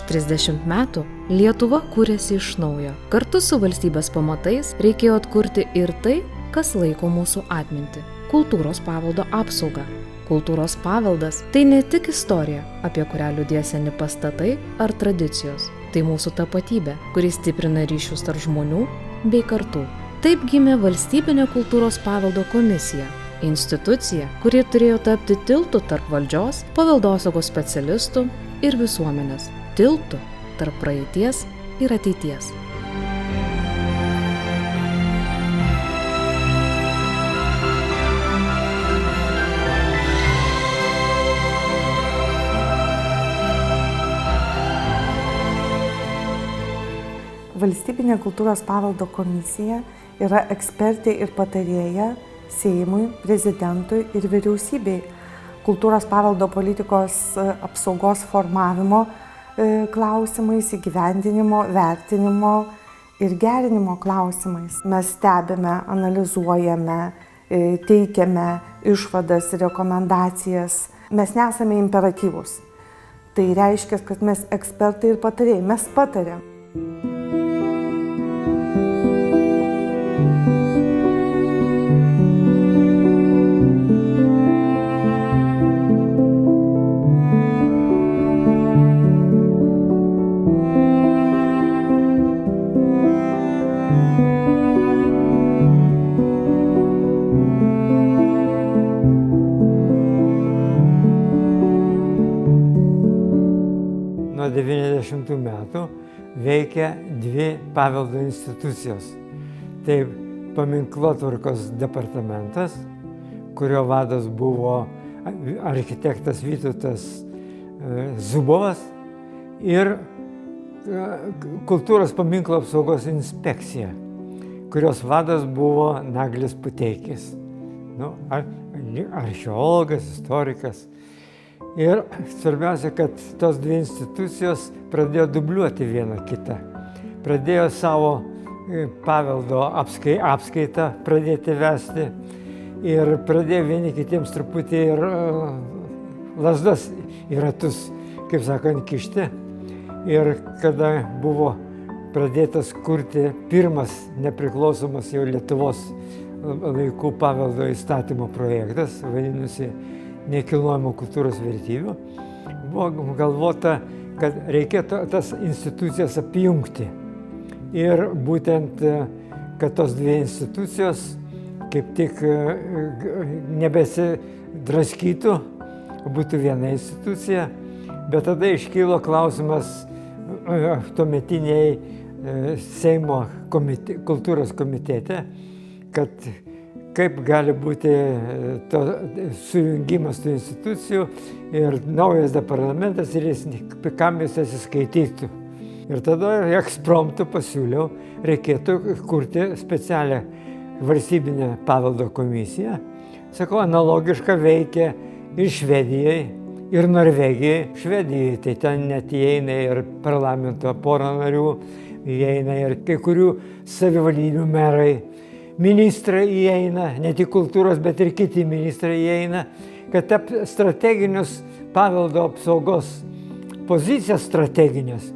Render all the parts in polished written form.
30 metų Lietuva kūrėsi iš naujo. Kartu su valstybės pamatais reikėjo atkurti ir tai, kas laiko mūsų atmintį – kultūros paveldo apsaugą. Kultūros paveldas – tai ne tik istorija, apie kurią liudija seni pastatai ar tradicijos. Tai mūsų tapatybė, kuri stiprina ryšius tarp žmonių bei kartų. Taip gimė Valstybinė kultūros paveldo komisija. Institucija, kuri turėjo tapti tiltu tarp valdžios, paveldosaugos specialistų ir visuomenės. Tiltu tarp praeities ir ateities. Valstybinė kultūros paveldo komisija yra ekspertė ir patarėja Seimui, prezidentui ir vyriausybei kultūros paveldo politikos apsaugos formavimo klausimais, įgyvendinimo, vertinimo ir gerinimo klausimais. Mes stebime, analizuojame, teikiame išvadas ir rekomendacijas. Mes nesame imperatyvūs. Tai reiškia, kad mes ekspertai ir patarėjai, mes patariam. Nuo 90 metų veikia dvi paveldo institucijos. Tai paminklotvarkos departamentas, kurio vadas buvo architektas Vytautas Zubovas, ir kultūros paminklo apsaugos inspekcija, kurios vadas buvo Naglis Puteikis. Archeologas, istorikas. Ir svarbiausia, kad tos dvi institucijos pradėjo dubliuoti vieną kitą. Pradėjo savo paveldo apskaitą pradėti vesti ir pradėjo vieni kitiems truputį ir lazdas į ratus, kaip sakant, kišti. Ir kada buvo pradėtas kurti pirmas nepriklausomas jau Lietuvos laikų paveldo įstatymo projektas, vadinosi nekilnojamo kultūros vertybių, buvo galvota, kad reikėtų tas institucijas apjungti. Ir būtent, kad tos dvi institucijos kaip tik nebesidraskytų, būtų viena institucija, bet tada iškylo klausimas tuometiniai Seimo kultūros komitete, kad kaip gali būti sujungimas tų institucijų ir naujas departamentas ir kam jis atsiskaitytų. Ir tada ekspromtu pasiūliau, reikėtų kurti specialią valstybinę paveldo komisiją. Sakau, analogiška veikia ir Švedijai, ir Norvegijai. Švedijai tai ten net įeina ir parlamento porą narių, įeina ir kai kurių savivaldybių merai. Ministrai įeina, ne tik kultūros, bet ir kiti ministrai įeina, kad strateginius paveldo apsaugos pozicijas strateginės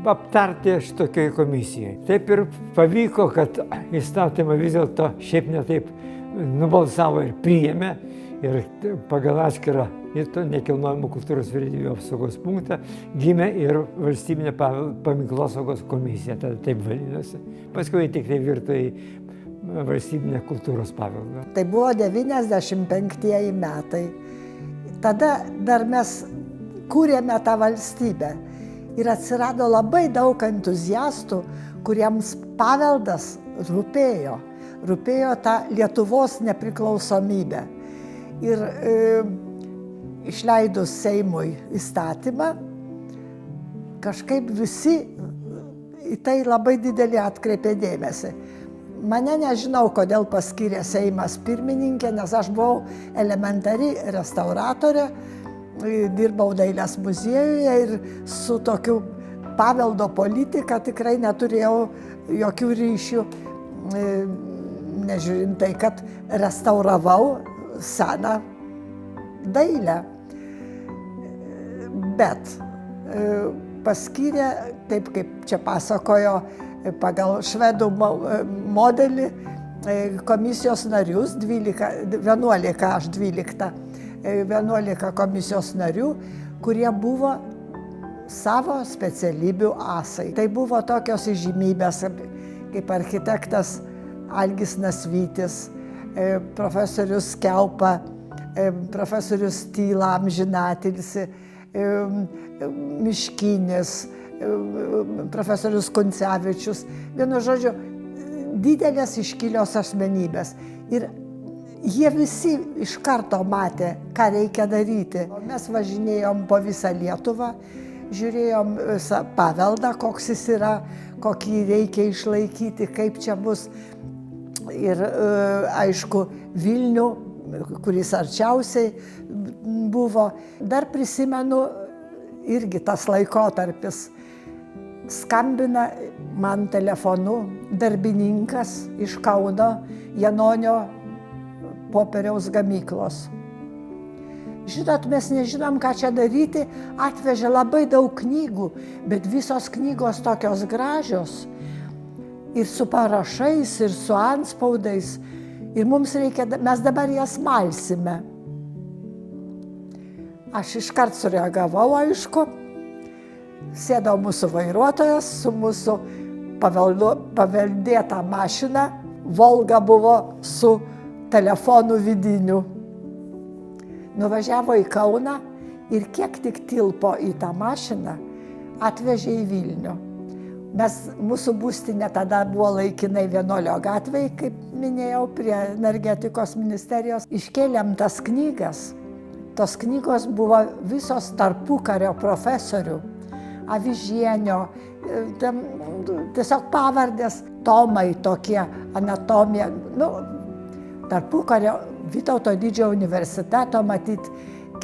aptarti šitokiai komisijai. Taip ir pavyko, kad įstatymą vis dėlto šiaip ne taip nubalsavo ir priėmė ir pagal atskirą nekilnojamo kultūros vertybių apsaugos punktą gimė ir Valstybinė paminklossaugos komisija, tada taip vadinosi. Paskui tik tai virto į Valstybinė kultūros paveldą. Tai buvo 95 metai. Tada dar mes kūrėme tą valstybę ir atsirado labai daug entuziastų, kuriems paveldas rūpėjo. Rūpėjo ta Lietuvos nepriklausomybė. Ir išleidus Seimui įstatymą, kažkaip visi į tai labai didelį atkreipė dėmesį. Mane nežinau, kodėl paskyrė Seimas pirmininkė, nes aš buvau elementari restauratorė, dirbau dailės muziejuje ir su tokiu paveldo politika tikrai neturėjau jokių ryšių, nežiūrint tai, kad restauravau seną dailę. Bet paskyrė, taip kaip čia pasakojo, pagal švedų modelį komisijos narius, 11 komisijos narių, kurie buvo savo specialybių asai. Tai buvo tokios įžymybės kaip architektas Algis Nasvytis, profesorius Kiaupa, profesorius Tyla amžinatilsį, Miškinis, profesorius Kuncevičius. Vienu žodžiu, didelės iškilios asmenybės. Ir jie visi iš karto matė, ką reikia daryti. Mes važinėjom po visą Lietuvą, žiūrėjom paveldą, koks jis yra, kokį reikia išlaikyti, kaip čia bus. Ir aišku, Vilnių, kuris arčiausiai buvo. Dar prisimenu irgi tas laikotarpis. Skambina man telefonu darbininkas iš Kauno Janonio popieriaus gamyklos. Žinot, mes nežinom, ką čia daryti, atvežė labai daug knygų, bet visos knygos tokios gražios. Ir su parašais, ir su antspaudais. Ir mums reikia, mes dabar jas malsime. Aš iškart sureagavau, aišku. Sėdo mūsų vairuotojas su mūsų paveldėta mašina. Volga buvo su telefonu vidiniu. Nuvažiavo į Kauną ir kiek tik tilpo į tą mašiną, atvežė į Vilnių. Mūsų būstinė tada buvo laikinai Vienuolio gatvėje, kaip minėjau, prie energetikos ministerijos. Iškėlėm tas knygas. Tos knygos buvo visos tarpukario profesorių. Avižienio, tiesiog pavardės, tomai tokie, anatomija. Tarpukario Vytauto didžiojo universiteto, matyt,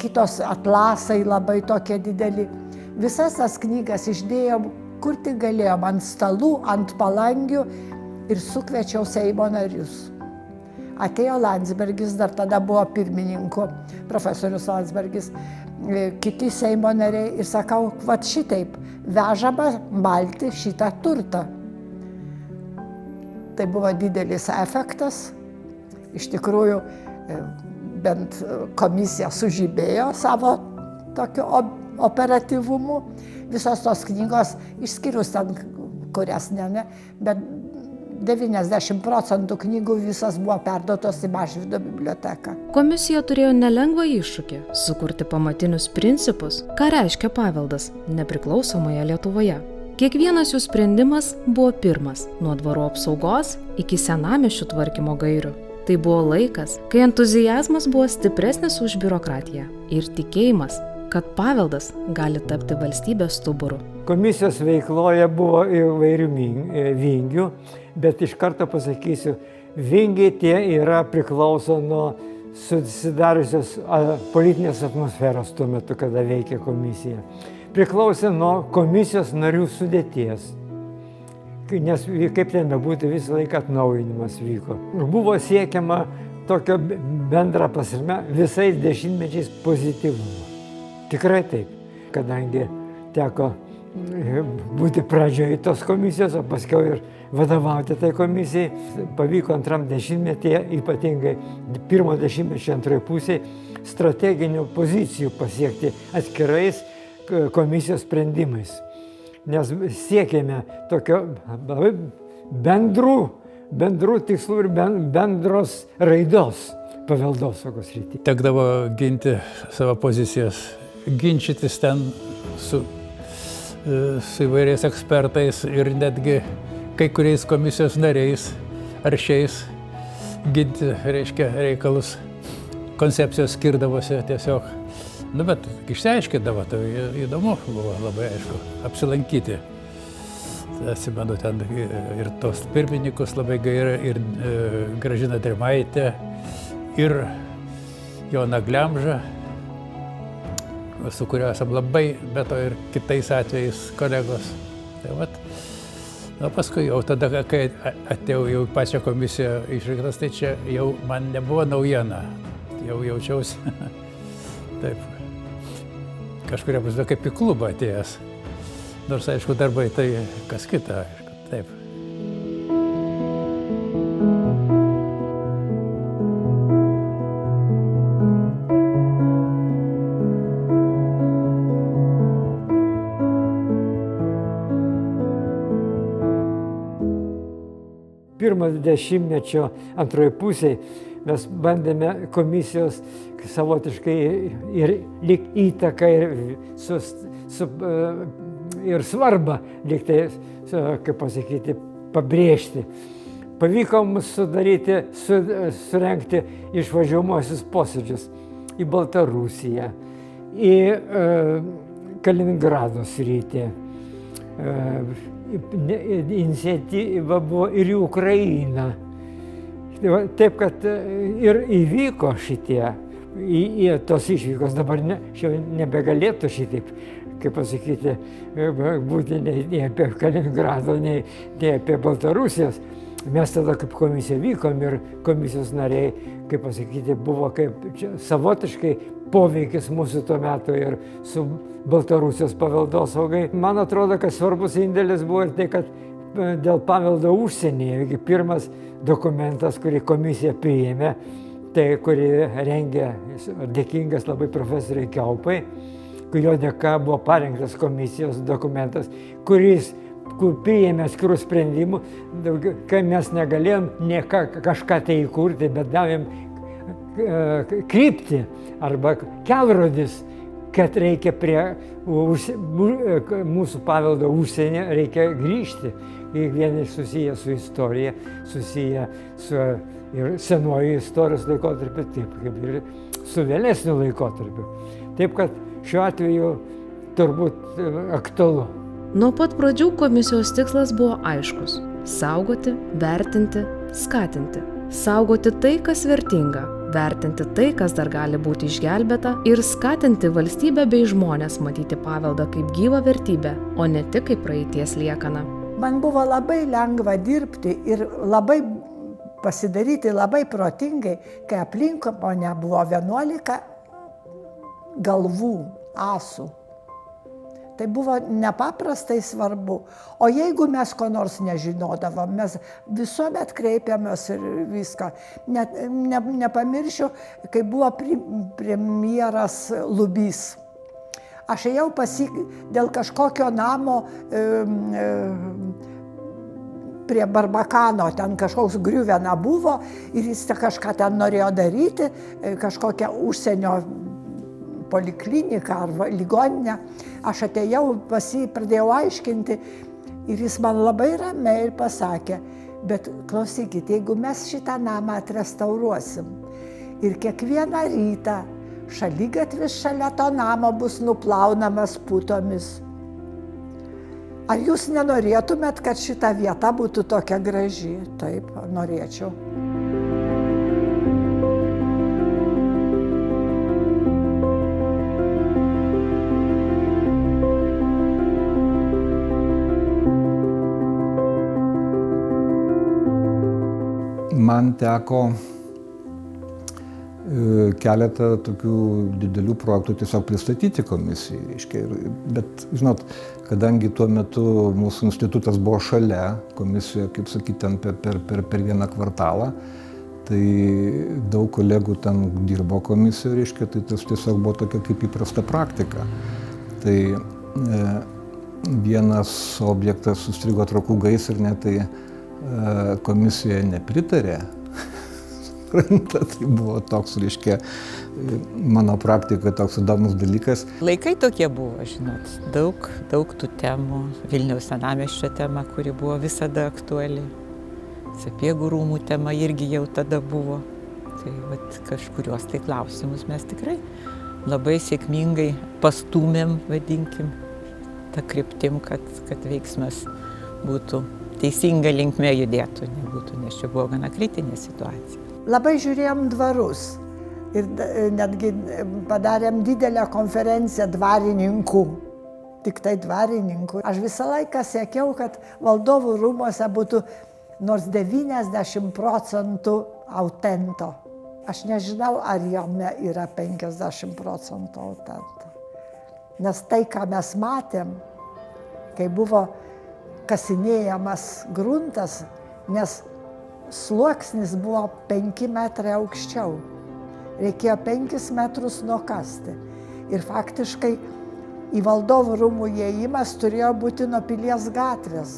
kitos atlasai labai tokie dideli. Visas tas knygas išdėjom, kur tik galėjom, ant stalų, ant palangių ir sukviečiau Seimo narius. Atėjo Landsbergis, dar tada buvo pirmininku, profesorius Landsbergis, kiti Seimo nariai ir sakau, vat šitaip, vežama malti šitą turtą. Tai buvo didelis efektas. Iš tikrųjų, bent komisija sužibėjo savo tokiu operatyvumu. Visos tos knygos, išskyrus ten, kurias ne, bet 90% knygų visas buvo perduotos į Mažvydo biblioteką. Komisija turėjo nelengvą iššūkį – sukurti pamatinius principus, ką reiškia paveldas nepriklausomoje Lietuvoje. Kiekvienas jų sprendimas buvo pirmas, nuo dvarų apsaugos iki senamiesčių tvarkymo gairių. Tai buvo laikas, kai entuziazmas buvo stipresnis už biurokratiją ir tikėjimas, kad paveldas gali tapti valstybės stuburu. Komisijos veikloje buvo įvairių vingių, bet iš karto pasakysiu, vingiai tie priklauso nuo susidariusios politinės atmosferos tuo metu, kada veikė komisija. Priklausė nuo komisijos narių sudėties, nes kaip ten bebūtų, visą laiką atnaujinimas vyko. Buvo siekiama tokio bendra prasme visais dešimtmečiais pozityvumo. Tikrai taip, kadangi teko būti pradžioje tos komisijos, o paskiau ir vadovauti tai komisijai. Pavyko antram dešimtmetyje, ypatingai pirmo dešimtmečio antroje pusėje, strateginių pozicijų pasiekti atskirais komisijos sprendimais. Nes siekėme tokio bendrų tikslų ir bendros raidos paveldosaugos srityje. Tekdavo ginti savo pozicijas, ginčytis ten su įvairiais ekspertais ir netgi kai kuriais komisijos nariais ar šiais ginti, reikalus, koncepcijos skirdavosi tiesiog. Bet išsiaiškindavo, tai įdomu buvo labai aišku apsilankyti. Atsimenu ten ir tos pirmininkus labai gaila, ir Gražiną Drimaitę, ir Joną Glemžą, su kuriuo esam labai, bet to ir kitais atvejais kolegos. Tai vat, paskui jau tada, kai atėjau jau į pačią komisiją išrinktas, tai čia jau man nebuvo naujiena. Jau jaučiausi taip. Kažkuria prasme kaip į klubą atėjęs. Nors, aišku, darbai tai kas kita, aišku, taip. Pirmo dešimtmečio antroje pusėje mes bandėme komisijos savotiškai ir lyg įtaką ir svarbą lyg tai, kaip pasakyti, pabrėžti. Pavyko mums surengti išvažiuojamosius posėdžius į Baltarusiją, į Kaliningrado sritį. Iniciatyva buvo ir į Ukrainą. Taip, kad ir įvyko šitie, tos išvykos dabar nebegalėtų šitaip, kaip pasakyti, būti nei apie Kaliningrado, nei apie Baltarusijos. Mes tada kaip komisija vykom ir komisijos nariai, kaip pasakyti, buvo kaip savotiškai poveikis mūsų tuo metu ir su Baltarusijos paveldosaugai. Man atrodo, kad svarbus indėlis buvo ir tai, kad dėl paveldo užsienyje, pirmas dokumentas, kurį komisija priėmė, tai kurį rengė dėkingas labai profesoriai Kiaupai, kurio dėka buvo parengtas komisijos dokumentas, kuris priėmė atskirų sprendimų, kai mes negalėjom kažką tai įkurti, bet davėm kryptį arba kelrodis, kad reikia prie mūsų paveldo užsienio reikia grįžti. Vieni susiję su istorija, susiję su ir senuoju istorijos laikotarpiu, taip kaip ir su vėlesniu laikotarpiu. Taip kad šiuo atveju turbūt aktualu. Nuo pat pradžių komisijos tikslas buvo aiškus – saugoti, vertinti, skatinti. Saugoti tai, kas vertinga, vertinti tai, kas dar gali būti išgelbėta ir skatinti valstybę bei žmonės matyti paveldą kaip gyvą vertybę, o ne tik kaip praeities liekaną. Man buvo labai lengva dirbti ir labai pasidaryti labai protingai, kai aplink mane buvo 11 galvų, asų. Tai buvo nepaprastai svarbu. O jeigu mes ko nors nežinodavom, mes visuomet kreipiamės ir viską. Nepamiršiu, kai buvo premjeras Lubys. Aš ėjau dėl kažkokio namo prie Barbakano, ten kažkoks griuvena buvo ir jis kažką ten norėjo daryti, kažkokią užsienio polikliniką ar ligoninę. Aš atėjau, pradėjau aiškinti ir jis man labai ramiai ir pasakė, bet klausykit, jeigu mes šitą namą atrestauruosim ir kiekvieną rytą šaligatvis šalia to namo bus nuplaunamas putomis, ar jūs nenorėtumėt, kad šita vieta būtų tokia graži? Taip, norėčiau. Man teko keletą tokių didelių projektų tiesiog pristatyti komisijai, reiškia. Bet, žinot, kadangi tuo metu mūsų institutas buvo šalia komisijoje, kaip sakyti, ten per vieną kvartalą, tai daug kolegų ten dirbo komisijoje, reiškia, tai tas tiesiog buvo tokia kaip įprasta praktika. Tai vienas objektas sustrigo Trakų gaisrinė, tai komisija nepritarė. Tai buvo toks, reiškia, mano praktika, toks įdomus dalykas. Laikai tokie buvo, žinot, daug tų temų. Vilniaus senamiesčio tema, kuri buvo visada aktuali. Sapiegų rūmų tema irgi jau tada buvo. Tai vat, kažkurios tai klausimus mes tikrai labai sėkmingai pastūmėm, vadinkim, tą kryptim, kad veiksmas būtų teisinga linkme judėtų, nebūtų, nes čia buvo gana kritinė situacija. Labai žiūrėjom dvarus ir netgi padarėm didelę konferenciją dvarininkų, tik tai dvarininkų. Aš visą laiką siekiau, kad valdovų rūmuose būtų nors 90% autento. Aš nežinau, ar jame yra 50% autento. Nes tai, ką mes matėm, kai buvo kasinėjamas gruntas, nes sluoksnis buvo 5 metrai aukščiau. Reikėjo 5 metrus nukasti. Ir faktiškai į valdovų rūmų įėjimas turėjo būti nuo Pilies gatvės,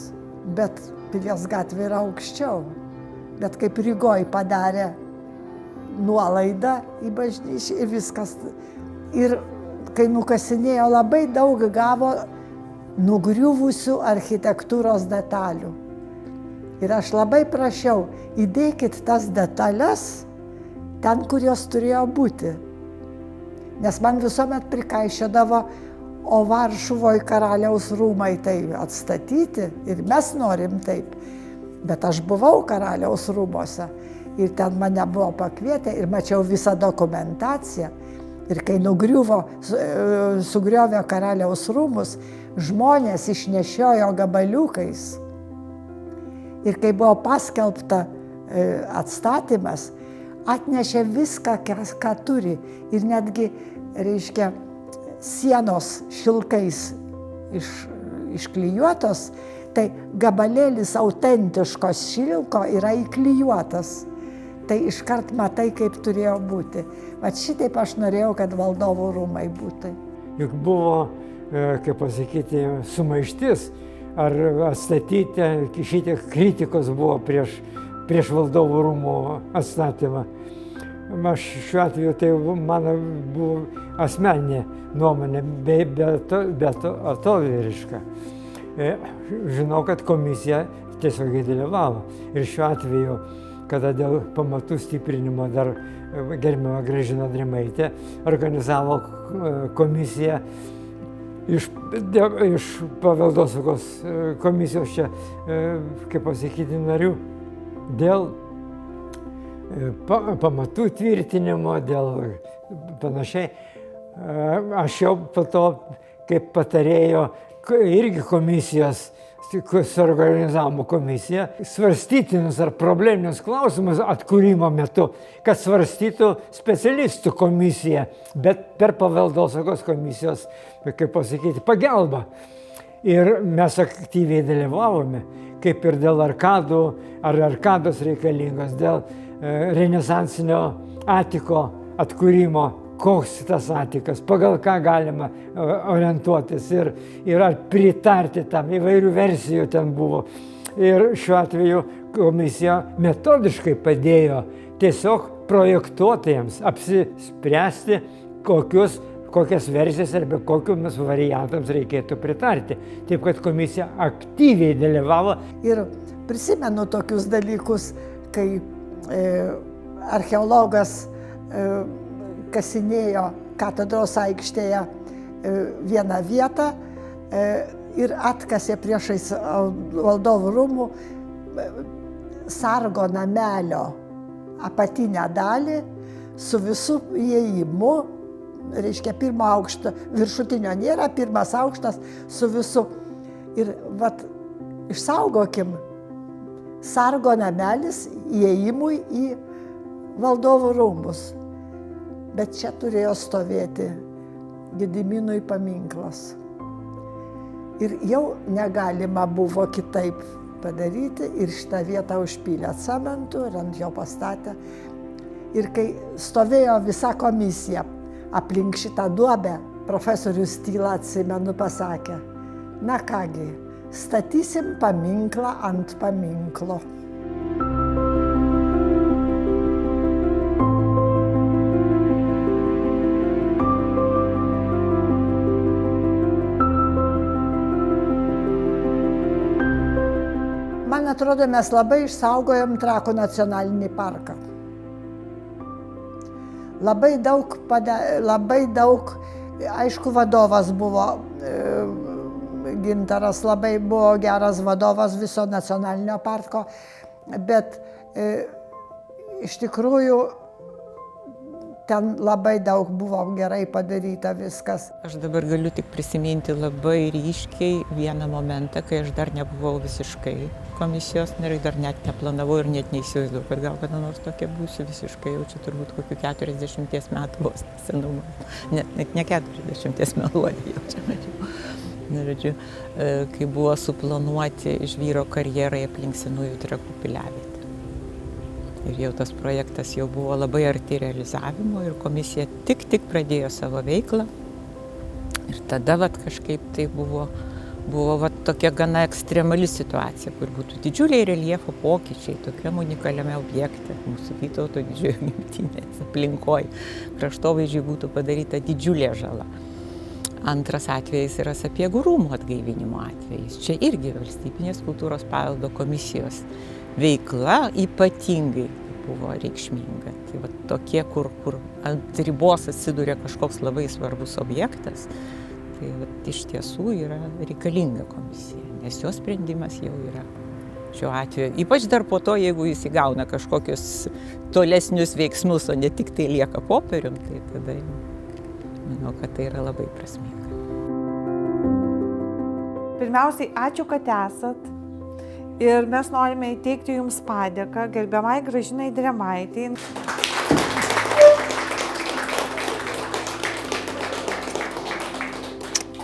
bet Pilies gatvė yra aukščiau. Bet kaip Rygoj padarė nuolaidą į bažnyčią ir viskas. Ir kai nukasinėjo, labai daug gavo nugriuvusių architektūros detalių. Ir aš labai prašiau, įdėkit tas detalės ten, kur jos turėjo būti. Nes man visuomet prikaišiodavo, o Varšuvoje karaliaus rūmai tai atstatyti ir mes norim taip. Bet aš buvau karaliaus rūmose ir ten mane buvo pakvietę ir mačiau visą dokumentaciją. Ir kai sugriovė karaliaus rūmus, žmonės išnešiojo gabaliukais. Ir kai buvo paskelbta atstatymas, atnešė viską, ką turi. Ir netgi, reiškia, sienos šilkais išklijuotos, tai gabalėlis autentiškos šilko yra įklijuotas. Tai iškart matai, kaip turėjo būti. Vat šitaip aš norėjau, kad valdovų rūmai būtų. Juk buvo, kaip pasakyti, sumaištis, ar atstatyti, šitiek kritikos buvo prieš valdovų rūmų atstatymą. Aš šiuo atveju, tai mano buvo asmeninė nuomonė, bet atovėriška. Žinau, kad komisija tiesiogiai dalyvavo. Ir šiuo atveju, kada dėl pamatų stiprinimo dar gerbiama Gražina Drimaitė organizavo komisiją iš paveldosaugos komisijos čia, kaip pasakyti, narių, dėl pamatų tvirtinimo, dėl panašiai. Aš jau po to, kaip patarėjo irgi komisijos, suorganizavimo komisiją, svarstytinus ar probleminius klausimus atkūrimo metu, kad svarstytų specialistų komisija, bet per paveldosaugos komisijos, kaip pasakyti, pagalbą. Ir mes aktyviai dalyvavome, kaip ir dėl arkadų, ar arkados reikalingos, dėl renesansinio atiko atkūrimo, koks tas atikas, pagal ką galima orientuotis ir ar pritarti tam, įvairių versijų ten buvo. Ir šiuo atveju komisija metodiškai padėjo tiesiog projektuotojams apsispręsti, kokias versijas arba kokius variantams reikėtų pritarti. Taip, kad komisija aktyviai dalyvavo. Ir prisimenu tokius dalykus, kai archeologas kasinėjo katedros aikštėje vieną vietą ir atkasė priešais valdovų rūmų sargo namelio apatinę dalį su visų įėjimu. Reiškia, pirmo aukšto, viršutinio nėra, pirmas aukštas su visu. Ir vat, išsaugokim sargo namelis įėjimui į valdovų rūmus. Bet čia turėjo stovėti Gediminui paminklas. Ir jau negalima buvo kitaip padaryti ir šitą vietą užpylė cementu ir ant jo pastatė. Ir kai stovėjo visa komisija aplink šitą duobę, profesorius Tyla, atsimenu, pasakė, na kągi, statysim paminklą ant paminklo. Man atrodo, mes labai išsaugojom Trakų nacionalinį parką. Labai daug, aišku, vadovas buvo, Gintaras labai buvo geras vadovas viso nacionalinio parko, bet iš tikrųjų ten labai daug buvo gerai padaryta viskas. Aš dabar galiu tik prisiminti labai ryškiai vieną momentą, kai aš dar nebuvau visiškai komisijos nariai, dar net neplanavau ir net neįsivaizduoju, kad gal kada nors tokia būsiu visiškai, jau čia turbūt kokių 40 metų vos senumo. Ne 40 meluoju jau čia mačiau. žodžiu, kai buvo suplanuoti Žvyro karjerai aplink Senųjų Trakų piliavietę. Ir jau tas projektas jau buvo labai arti realizavimo ir komisija tik pradėjo savo veiklą. Ir tada kažkaip tai buvo tokia gana ekstremali situacija, kur būtų didžiuliai reljefo pokyčiai tokiam unikaliame objekte, mūsų Vytauto Didžiojo gimtinės aplinkoj, kraštovaizdžiui būtų padaryta didžiulė žala. Antras atvejis yra Sapiegų rūmų atgaivinimo atvejis. Čia irgi Valstybinės kultūros paveldo komisijos veikla ypatingai buvo reikšminga. Tai tokie, kur ant ribos atsiduria kažkoks labai svarbus objektas, tai iš tiesų yra reikalinga komisija, nes jos sprendimas jau yra šiuo atveju. Ypač dar po to, jeigu jis įgauna kažkokius tolesnius veiksmus, o ne tik tai lieka popierium, tai tada manau, kad tai yra labai prasminga. Pirmiausiai, ačiū, kad esat. Ir mes norime įteikti Jums padėką gerbiamai Gražinai Drėmaitei.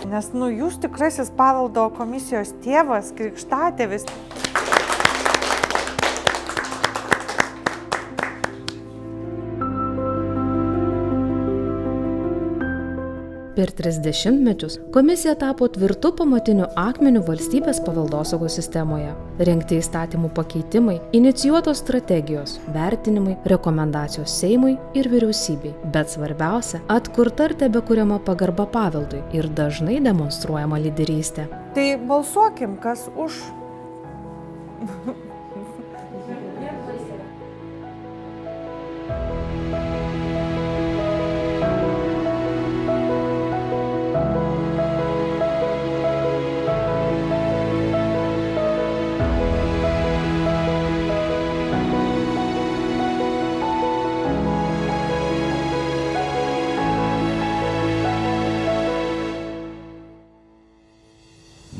Nes, Jūs tikrasis paveldo komisijos tėvas, krikštatėvis. Per 30 metus komisija tapo tvirtu pamatiniu akmeniu valstybės paveldosaugos sistemoje. Rengti įstatymų pakeitimai, inicijuotos strategijos, vertinimai, rekomendacijos Seimui ir vyriausybei. Bet svarbiausia, atkurta ir tebekuriama pagarba paveldui ir dažnai demonstruojama lyderystė. Tai balsuokim, kas už.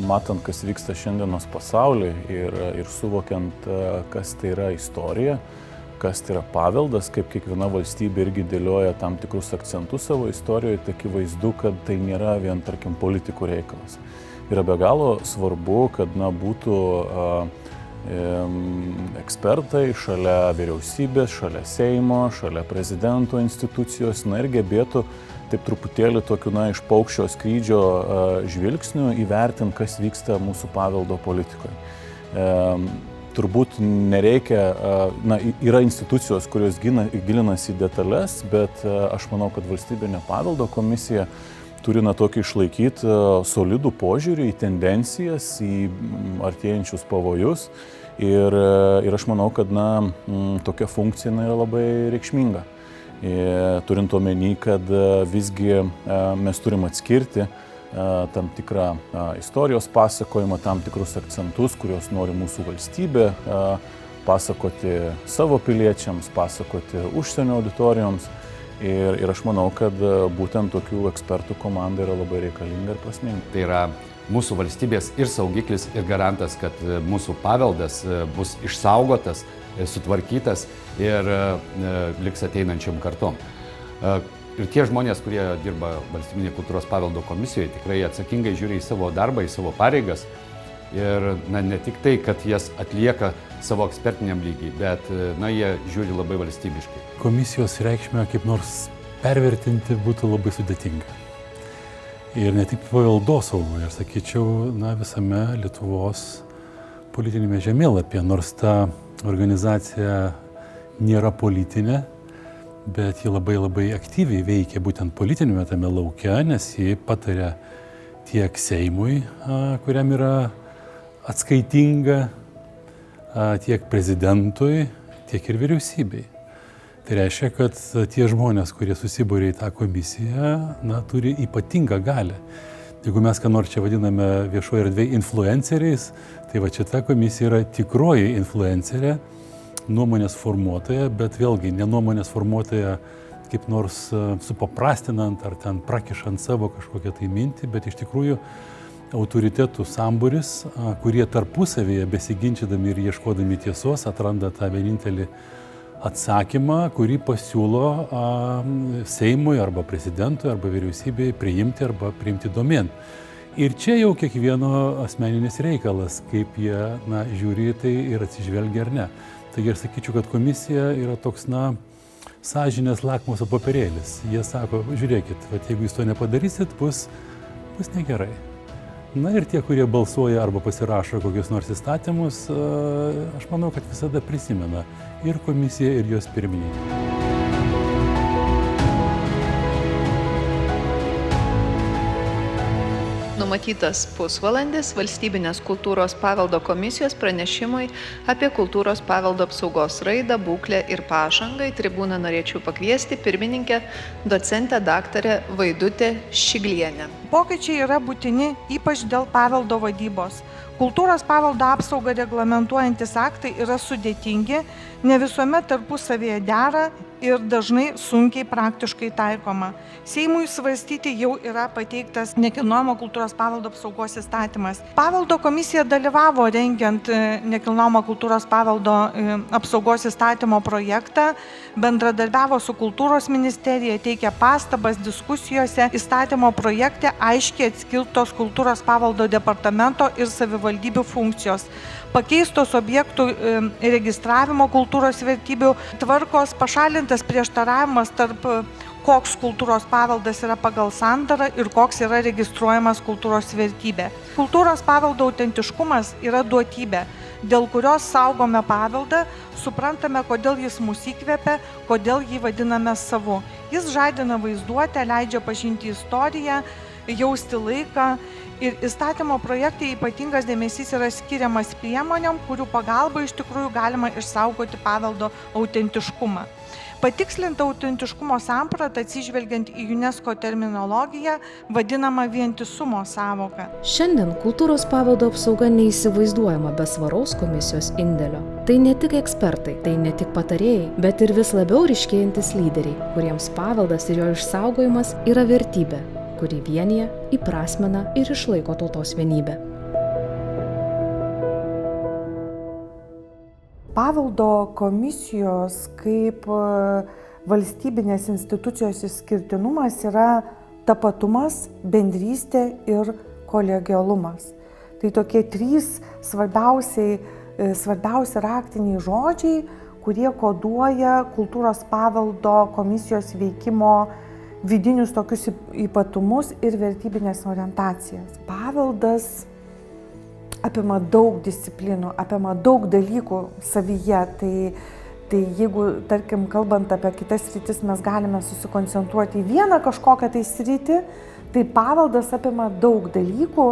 Matant, kas vyksta šiandienos pasaulyje ir suvokiant, kas tai yra istorija, kas tai yra paveldas, kaip kiekviena valstybė irgi dėlioja tam tikrus akcentus savo istorijoje, tai akivaizdu, kad tai nėra vien, tarkim, politikų reikalas. Yra be galo svarbu, kad būtų ekspertai šalia vyriausybės, šalia Seimo, šalia prezidento institucijos, ir gebėtų taip truputėlį tokiu, iš paukščio skrydžio žvilgsnių įvertinti, kas vyksta mūsų paveldo politikoje. Turbūt nereikia, yra institucijos, kurios gilinasi į detalės, bet aš manau, kad Valstybinė paveldo komisija turi tokį išlaikyti solidų požiūrį į tendencijas, į artėjančius pavojus ir aš manau, kad tokia funkcija yra labai reikšminga. Turint omeny, kad visgi mes turim atskirti tam tikrą istorijos pasakojimą, tam tikrus akcentus, kuriuos nori mūsų valstybė pasakoti savo piliečiams, pasakoti užsienio auditorijoms. Ir aš manau, kad būtent tokių ekspertų komanda yra labai reikalinga ir prasminga. Tai yra mūsų valstybės ir saugiklis, ir garantas, kad mūsų paveldas bus išsaugotas, sutvarkytas ir liks ateinančiam kartom. Ir tie žmonės, kurie dirba Valstybinėje kultūros paveldo komisijoje, tikrai atsakingai žiūri į savo darbą, į savo pareigas. Ir ne tik tai, kad jas atlieka savo ekspertiniam lygiai, bet jie žiūri labai valstybiškai. Komisijos reikšmę kaip nors pervertinti būtų labai sudėtinga. Ir ne tik paveldosaugoje, aš sakyčiau, visame Lietuvos politinėme žemėlapyje, nors ta organizacija nėra politinė, bet ji labai aktyviai veikia būtent politinėme tame lauke, nes ji pataria tiek Seimui, kuriam yra atskaitinga, tiek prezidentui, tiek ir vyriausybei. Tai reiškia, kad tie žmonės, kurie susibūrė į tą komisiją, turi ypatingą galią. Jeigu mes ką nors čia vadiname viešoje erdvėje influenceriais, tai šita komisija yra tikroji influencerė, nuomonės formuotoja, bet vėlgi ne nuomonės formuotoja kaip nors supaprastinant ar ten prakišant savo kažkokią tai mintį, bet iš tikrųjų autoritetų sambūris, kurie tarpusavyje besiginčydami ir ieškodami tiesos atranda tą vienintelį atsakymą, kurį pasiūlo Seimui arba prezidentui arba vyriausybei priimti arba priimti domėn. Ir čia jau kiekvieno asmeninis reikalas, kaip jie žiūri tai ir atsižvelgia ar ne. Taigi aš sakyčiau, kad komisija yra toks, sąžinės lakmuso popierėlis. Jie sako, žiūrėkit, jeigu jūs to nepadarysit, bus negerai. Ir tie, kurie balsuoja arba pasirašo kokius nors įstatymus, aš manau, kad visada prisimena ir komisija, ir jos pirmininkai. Numatytas pusvalandis Valstybinės kultūros paveldo komisijos pranešimui apie kultūros paveldo apsaugos raidą, būklę ir pažangą. Į tribūną norėčiau pakviesti pirmininkę docentę daktarę Vaidutę Šiglienę. Pokyčiai yra būtini ypač dėl paveldo vadybos. Kultūros paveldo apsaugą reglamentuojantis aktai yra sudėtingi, ne visuomet tarpusavėje dera ir dažnai sunkiai praktiškai taikoma. Seimui svarstyti jau yra pateiktas nekilnojamo kultūros paveldo apsaugos įstatymas. Paveldo komisija dalyvavo rengiant nekilnojamo kultūros paveldo apsaugos įstatymo projektą, bendradarbiavo su kultūros ministerija, teikė pastabas diskusijose. Įstatymo projekte aiškiai atskirtos kultūros paveldo departamento ir savivaldybių funkcijos. Pakeistos objektų registravimo kultūros vertybių tvarkos, pašalintas prieštaravimas tarp koks kultūros paveldas yra pagal sandarą ir koks yra registruojamas kultūros vertybė. Kultūros paveldo autentiškumas yra duotybė, dėl kurios saugome paveldą, suprantame, kodėl jis mus įkvepia, kodėl jį vadiname savu. Jis žadina vaizduotę, leidžia pažinti istoriją, jausti laiką. Ir įstatymo projekte ypatingas dėmesys yra skiriamas priemonėm, kurių pagalba iš tikrųjų galima išsaugoti paveldo autentiškumą. Patikslinta autentiškumo samprata atsižvelgiant į UNESCO terminologiją vadinama vientisumo sąvoka. Šiandien kultūros paveldo apsauga neįsivaizduojama be svaraus komisijos indėlio. Tai ne tik ekspertai, tai ne tik patarėjai, bet ir vis labiau ryškėjantis lyderiai, kuriems paveldas ir jo išsaugojimas yra vertybė, kuri vienija, įprasmina ir išlaiko tautos vienybę. Paveldo komisijos kaip valstybinės institucijos išskirtinumas yra tapatumas, bendrystė ir kolegialumas. Tai tokie trys svarbiausi raktiniai žodžiai, kurie koduoja kultūros paveldo komisijos veikimo vidinius tokius ypatumus ir vertybinės orientacijas. Paveldas apima daug disciplinų, apima daug dalykų savyje. Tai jeigu, tarkim, kalbant apie kitas sritis, mes galime susikoncentruoti į vieną kažkokią tai sritį, tai paveldas apima daug dalykų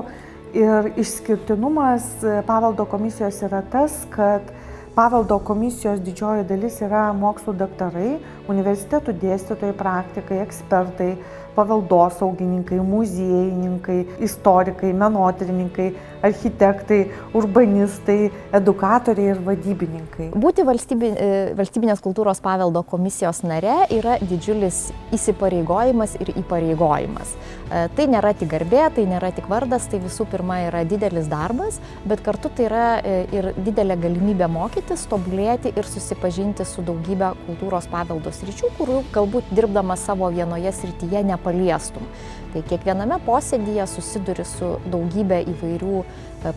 ir išskirtinumas paveldo komisijos yra tas, kad paveldo komisijos didžioji dalis yra mokslų daktarai, universitetų dėstytojai, praktikai, ekspertai, paveldosaugininkai, muziejininkai, istorikai, menotyrininkai, architektai, urbanistai, edukatoriai ir vadybininkai. Būti valstybinės kultūros paveldo komisijos nare yra didžiulis įsipareigojimas ir įpareigojimas. Tai nėra tik garbė, tai nėra tik vardas, tai visų pirma yra didelis darbas, bet kartu tai yra ir didelė galimybė mokytis, tobulėti ir susipažinti su daugybė kultūros paveldo sričių, kurių galbūt dirbdamas savo vienoje srityje nepaliestum. Tai kiekviename posėdyje susiduri su daugybė įvairių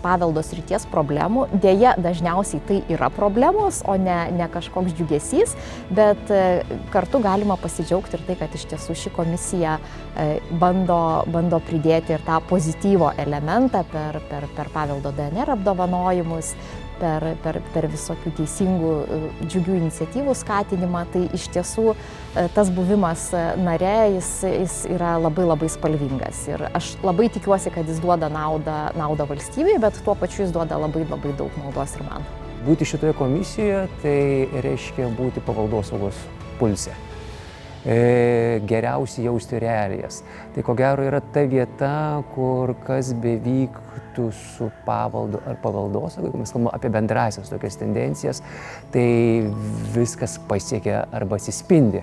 paveldo srities problemų. Deja, dažniausiai tai yra problemos, o ne kažkoks džiugesys, bet kartu galima pasidžiaugti ir tai, kad iš tiesų ši komisija bando pridėti ir tą pozityvo elementą per paveldo DNR apdovanojimus, per visokių teisingų džiugių iniciatyvų skatinimą. Tai iš tiesų tas buvimas nare, jis yra labai spalvingas. Ir aš labai tikiuosi, kad jis duoda naudą valstybei, bet tuo pačiu jis duoda labai daug naudos ir man. Būti šitoje komisijoje tai reiškia būti paveldosaugos pulse. Geriausiai jausti realijas. Tai ko gero yra ta vieta, kur kas bevyktų su pavaldu ar paveldosauga, jeigu mes kalbame apie bendrasias tokias tendencijas, tai viskas pasiekia arba atsispindi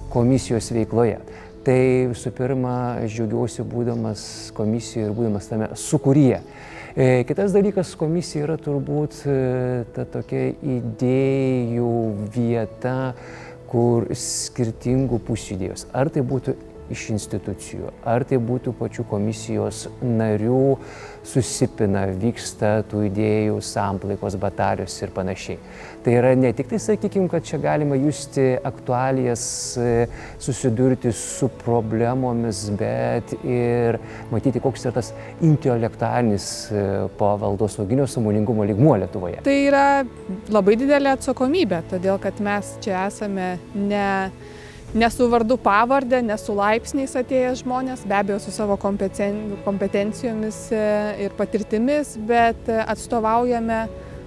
komisijos veikloje. Tai visų pirma, aš džiaugiuosi būdamas komisijoje ir būdamas tame sūkuryje. Kitas dalykas, komisija yra turbūt ta tokia idėjų vieta, kur skirtingų pusių idėjos. Ar tai būtų iš institucijų, ar tai būtų pačių komisijos narių, susipina, vyksta tų idėjų samplaikos, batarijos ir panašiai. Tai yra ne tik tai, sakykime, kad čia galima justi aktualijas, susidurti su problemomis, bet ir matyti, koks yra tas intelektualinis paveldosauginio sąmoningumo lygmuo Lietuvoje. Tai yra labai didelė atsakomybė, todėl kad mes čia esame ne su vardu pavardę, ne su laipsniais atėjęs žmonės, be abejo su savo kompetencijomis ir patirtimis, bet atstovaujame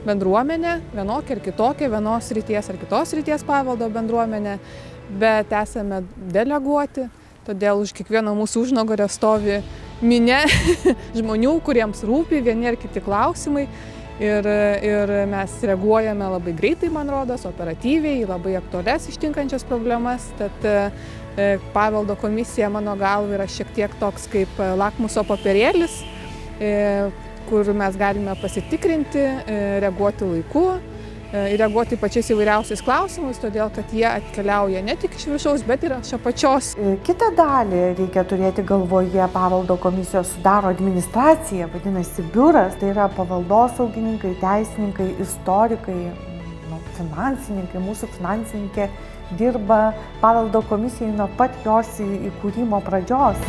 bendruomenę, vienokią ir kitokią, vienos srities ar kitos srities paveldo bendruomenę, bet esame deleguoti, todėl už kiekvieno mūsų užnugario stovi minia žmonių, kuriems rūpi vieni ar kiti klausimai. Ir mes reaguojame labai greitai, man rodos, operatyviai, į labai aktualias ištinkančias problemas. Tad paveldo komisija, mano galva, yra šiek tiek toks kaip lakmuso popierėlis, kur mes galime pasitikrinti, reaguoti laiku ir reaguoti pačiais įvairiausiais klausimais, todėl kad jie atkeliauja ne tik iš viršaus, bet ir iš apačios. Kitą dalį reikia turėti galvoje, paveldo komisijos sudaro administracija, vadinasi biuras, tai yra paveldosaugininkai, teisininkai, istorikai, finansininkai. Mūsų finansininkė dirba paveldo komisijai nuo pat jos įkūrimo pradžios.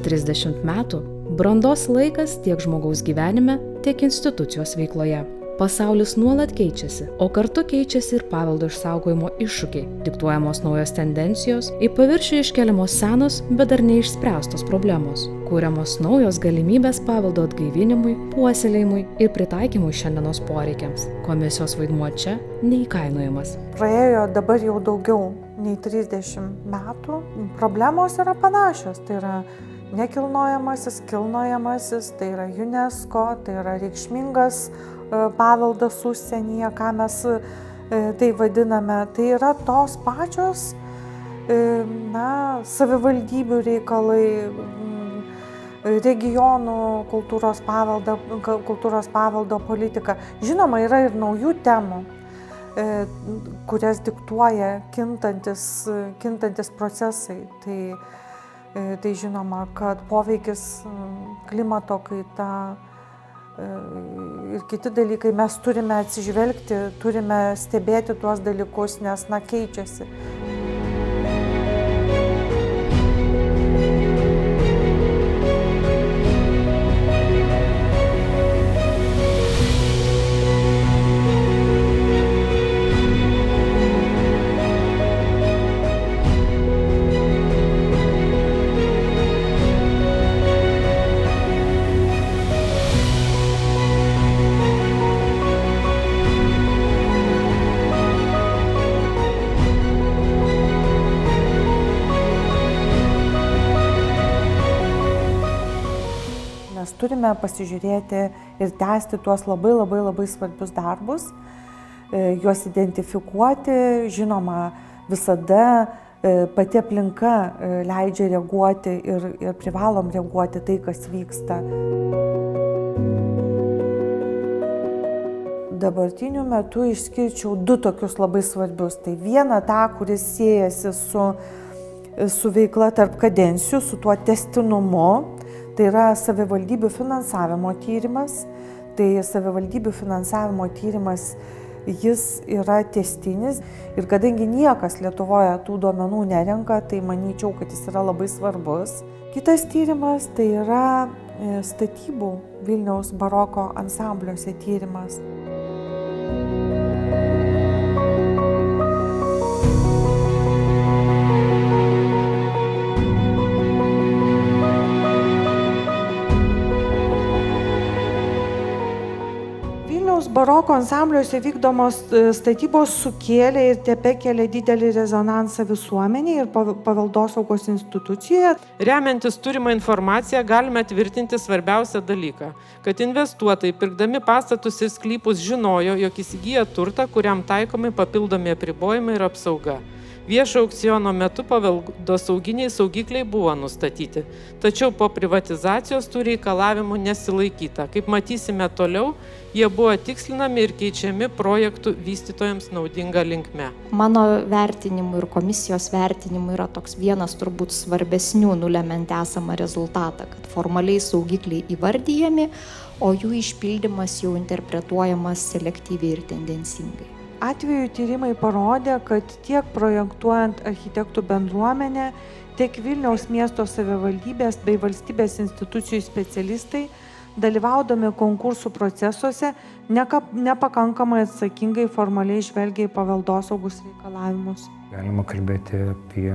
30 metų – brandos laikas tiek žmogaus gyvenime, tiek institucijos veikloje. Pasaulis nuolat keičiasi, o kartu keičiasi ir paveldo išsaugojimo iššūkiai, diktuojamos naujos tendencijos, į paviršių iškeliamos senos, bet dar neišspręstos problemos, kuriamos naujos galimybės paveldo atgaivinimui, puoselėjimui ir pritaikymui šiandienos poreikiams. Komisijos vaidmuo čia neįkainojamas. Praėjo dabar jau daugiau nei 30 metų, problemos yra panašios, tai yra nekilnojamasis, kilnojamasis, tai yra UNESCO, tai yra reikšmingas paveldas užsienyje, ką mes tai vadiname. Tai yra tos pačios savivaldybių reikalai, regionų kultūros paveldo politika. Žinoma, yra ir naujų temų, kurias diktuoja kintantis procesai. Tai žinoma, kad poveikis klimato kaita ir kiti dalykai, mes turime atsižvelgti, turime stebėti tuos dalykus, nes keičiasi. Turime pasižiūrėti ir tęsti tuos labai svarbius darbus, juos identifikuoti. Žinoma, visada pati aplinka leidžia reaguoti ir privalom reaguoti tai, kas vyksta. Dabartiniu metu išskirčiau du tokius labai svarbius. Tai viena tą, kuris siejasi su veikla tarp kadencijų, su tuo tęstinumu. Tai yra savivaldybių finansavimo tyrimas. Tai savivaldybių finansavimo tyrimas, jis yra tęstinis. Ir kadangi niekas Lietuvoje tų duomenų nerenka, tai manyčiau, kad jis yra labai svarbus. Kitas tyrimas tai yra statybų Vilniaus baroko ansambliuose tyrimas. Baroko ansambliuose vykdomos statybos sukėlė ir tebekelia didelį rezonansą visuomenėje ir paveldosaugos institucijoje. Remiantis turimą informaciją galime tvirtinti svarbiausią dalyką, kad investuotojai, pirkdami pastatus ir sklypus, žinojo, jog įsigyja turtą, kuriam taikomi papildomi apribojimai ir apsauga. Viešo aukciono metu paveldosauginiai saugikliai buvo nustatyti, tačiau po privatizacijos tų reikalavimų nesilaikyta. Kaip matysime toliau, jie buvo tikslinami ir keičiami projektų vystytojams naudinga linkme. Mano vertinimu ir komisijos vertinimu yra toks vienas turbūt svarbesnių nulemiant esamą rezultatą, kad formaliai saugikliai įvardyjami, o jų išpildymas jau interpretuojamas selektyviai ir tendencingai. Atvejų tyrimai parodė, kad tiek projektuojant architektų bendruomenę, tiek Vilniaus miesto savivaldybės bei valstybės institucijų specialistai, dalyvaudami konkursų procesuose, nepakankamai atsakingai formaliai žvelgia į paveldosaugus reikalavimus. Galima kalbėti apie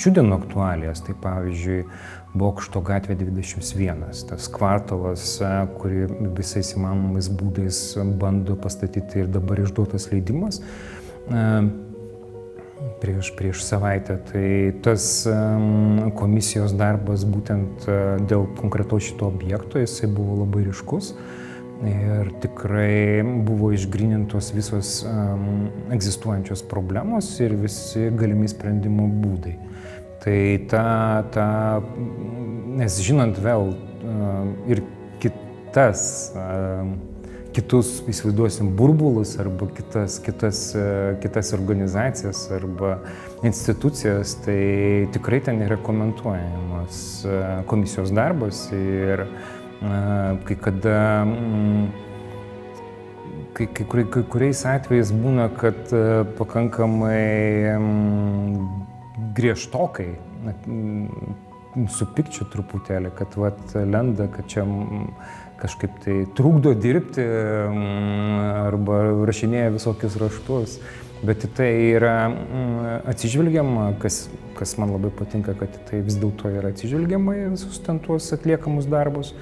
šių dienų aktualijas, tai pavyzdžiui, Bokšto gatvė 21, tas kvartalas, kurį visais įmanomais būdais bando pastatyti ir dabar išduotas leidimas prieš savaitę. Tai tas komisijos darbas būtent dėl konkretaus šito objekto, jisai buvo labai ryškus ir tikrai buvo išgrynintos visos egzistuojančios problemos ir visi galimi sprendimo būdai. Tai nes žinant vėl ir kitus, įsivaizduosim, burbulus arba kitas organizacijas arba institucijas, tai tikrai ten yra komentuojamas komisijos darbas ir kai kada kai kuriais atvejais būna, kad pakankamai griežtokai, supykčiu truputėlį, kad lenda, kad čia kažkaip tai trukdo dirbti arba rašinėja visokius raštus. Bet į tai yra atsižvelgiama, kas man labai patinka, kad tai vis dėlto yra atsižvelgiama į visus ten tuos atliekamus darbus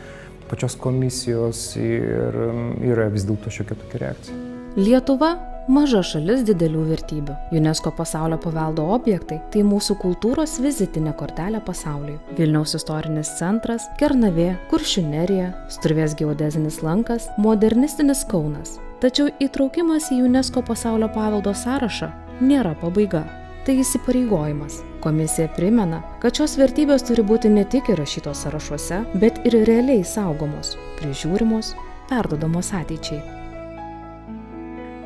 pačios komisijos ir yra vis dėlto šiokia tokia reakcija. Lietuva maža šalis didelių vertybių. UNESCO pasaulio paveldo objektai – tai mūsų kultūros vizitinė kortelė pasauliui. Vilniaus istorinis centras, Kernavė, Kuršių nerija, Struvės geodezinis lankas, modernistinis Kaunas. Tačiau įtraukimas į UNESCO pasaulio paveldo sąrašą nėra pabaiga. Tai įsipareigojimas. Komisija primena, kad šios vertybės turi būti ne tik įrašytos sąrašuose, bet ir realiai saugomos, prižiūrimos, perduodamos ateičiai.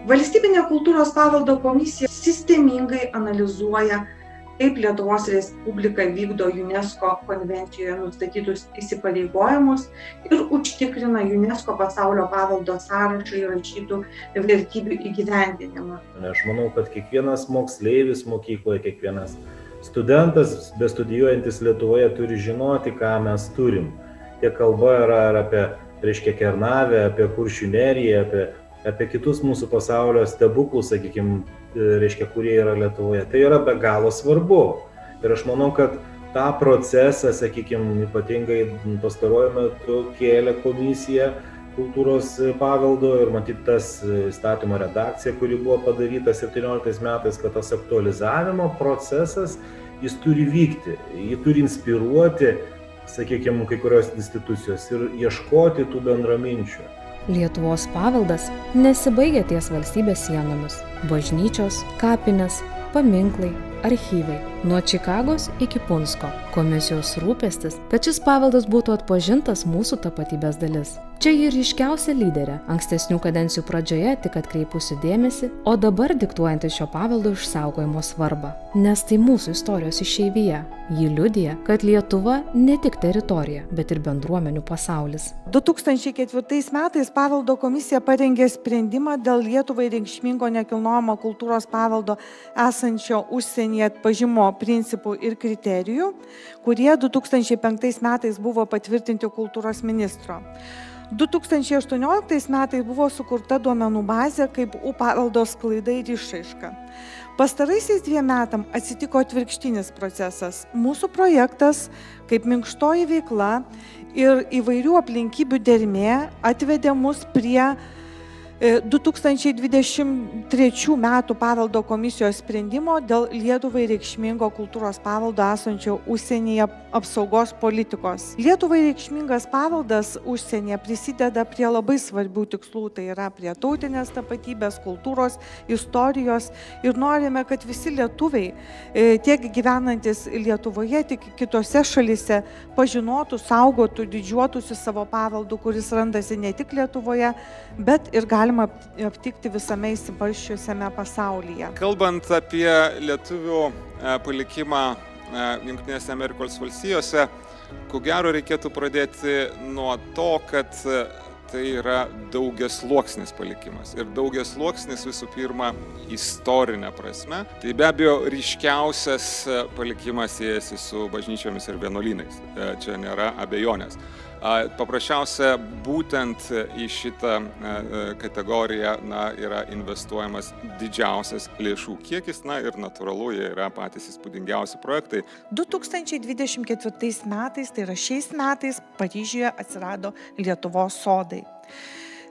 Valstybinė kultūros paveldo komisija sistemingai analizuoja, kaip Lietuvos Respublika vykdo UNESCO konvencijoje nustatytus įsipareigojimus ir užtikrina UNESCO pasaulio paveldo sąrašą įrašytų vertybių įgyvendinimą. Aš manau, kad kiekvienas moksleivis mokykloje, kiekvienas studentas, bestudijuojantis Lietuvoje, turi žinoti, ką mes turim. Tiek kalba yra apie Kernavę, apie Kuršių neriją, apie kitus mūsų pasaulio stebuklus, sakykime, kurie yra Lietuvoje. Tai yra be galo svarbu. Ir aš manau, kad tą procesą, sakykime, ypatingai pastaruoju metu kėlė komisija kultūros paveldo ir matyt tas įstatymo redakcija, kuri buvo padaryta 17 metais, kad tas aktualizavimo procesas, jis turi vykti, jį turi inspiruoti, sakykime, kai kurios institucijos ir ieškoti tų bendraminčių. Lietuvos paveldas nesibaigia ties valstybės sienomis. Bažnyčios, kapinės, paminklai, archyvai. Nuo Čikagos iki Punsko. Komisijos rūpestis, kad šis paveldas būtų atpažintas mūsų tapatybės dalis. Čia ji ryškiausia lyderė, ankstesnių kadencijų pradžioje tik atkreipusi dėmesį, o dabar diktuojanti šio paveldo išsaugojimo svarbą. Nes tai mūsų istorijos išeivija. Ji liudija, kad Lietuva ne tik teritorija, bet ir bendruomenių pasaulis. 2004 metais paveldo komisija parengė sprendimą dėl Lietuvai reikšmingo nekilnojamo kultūros paveldo esančio užsienyje atpažimo principų ir kriterijų, kurie 2005 metais buvo patvirtinti kultūros ministro. 2018 metais buvo sukurta duomenų bazė kaip paveldo sklaida ir išraiška. Pastaraisiais 2 metam atsitiko atvirkštinis procesas. Mūsų projektas, kaip minkštoji veikla ir įvairių aplinkybių dermė atvedė mus prie 2023 metų paveldo komisijos sprendimo dėl Lietuvai reikšmingo kultūros paveldo esančio užsienyje apsaugos politikos. Lietuvai reikšmingas paveldas užsienyje prisideda prie labai svarbių tikslų, tai yra prie tautinės tapatybės, kultūros, istorijos ir norime, kad visi lietuviai, tiek gyvenantis Lietuvoje, tiek kitose šalise, pažinotų, saugotų, didžiuotųsi savo paveldu, kuris randasi ne tik Lietuvoje, bet ir galima aptikti visame išsibarsčiusiame pasaulyje. Kalbant apie lietuvių palikimą Jungtinėse Amerikos valstijose, ko gero reikėtų pradėti nuo to, kad tai yra daugiasluoksnis palikimas. Ir daugiasluoksnis visų pirma istorinė prasme. Tai be abejo ryškiausias palikimas siejasi su bažnyčiomis ir vienuolynais. Čia nėra abejonės. Paprasčiausia, būtent į šitą kategoriją yra investuojamas didžiausias lėšų kiekis, ir natūralu, jie yra patys įspūdingiausi projektai. 2024 metais, tai yra šiais metais, Paryžiuje atsirado Lietuvos sodai.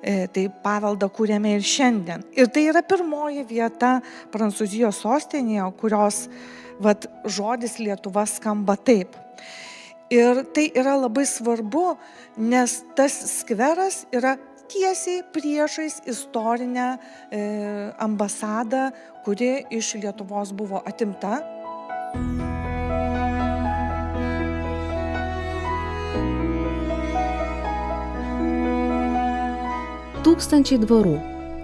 Tai paveldą kūrėme ir šiandien. Ir tai yra pirmoji vieta Prancūzijos sostinėje, kurios žodis Lietuva skamba taip. Ir tai yra labai svarbu, nes tas skveras yra tiesiai priešais istorinę ambasadą, kuri iš Lietuvos buvo atimta. Tūkstančiai dvarų,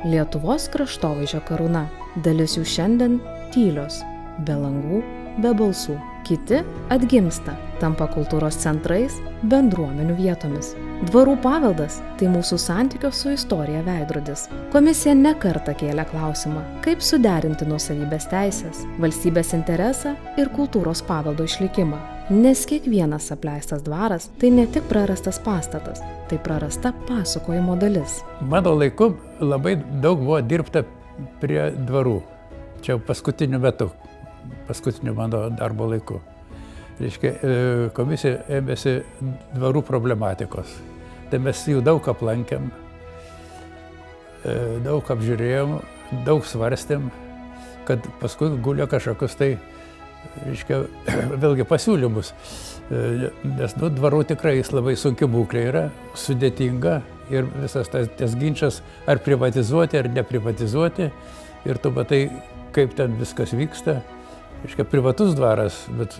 Lietuvos kraštovaizdžio karūna, dalis jų šiandien tylios, be langų, be balsų. Kiti atgimsta, tampa kultūros centrais, bendruomenių vietomis. Dvarų paveldas – tai mūsų santykio su istorija veidrodis. Komisija ne kartą kėlė klausimą, kaip suderinti nuosavybės teisės, valstybės interesą ir kultūros paveldo išlikimą. Nes kiekvienas apleistas dvaras – tai ne tik prarastas pastatas, tai prarasta pasakojimo dalis. Mano laiku labai daug buvo dirbta prie dvarų. Čia paskutiniu metu. Paskutiniu mano darbo laiku. Reiškia, komisija ėmėsi dvarų problematikos. Tai mes jų daug aplankėm, daug apžiūrėjom, daug svarstėm, kad paskui gulė kažkokius tai, reiškia, vėlgi pasiūlymus. Nes dvarų tikrai jis labai sunki būklė yra, sudėtinga ir visas tas ginčas ar privatizuoti, ar neprivatizuoti. Ir tu matai, kaip ten viskas vyksta. Reiškia, privatus dvaras, bet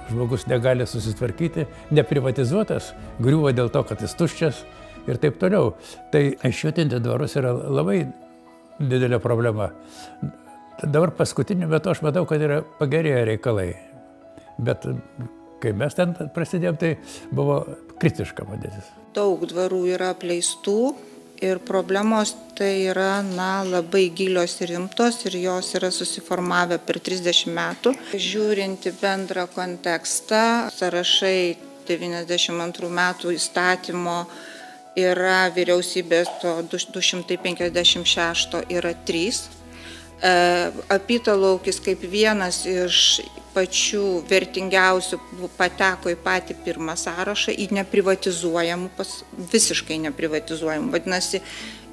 žmogus negali susitvarkyti, neprivatizuotas, griūva dėl to, kad jis tuščias ir taip toliau. Tai išjudinti dvarus yra labai didelė problema. Dabar paskutiniu metu aš matau, kad yra pagerėję reikalai. Bet kai mes ten prasidėjom, tai buvo kritiška padėtis. Daug dvarų yra apleistų. Ir problemos tai yra labai gilios ir rimtos ir jos yra susiformavę per 30 metų. Žiūrinti bendrą kontekstą, sąrašai 92 metų įstatymo yra vyriausybės 256 yra 3. Apytalaukis kaip vienas iš pačių vertingiausių pateko į patį pirmą sąrašą, į neprivatizuojamų, visiškai neprivatizuojamų. Vadinasi,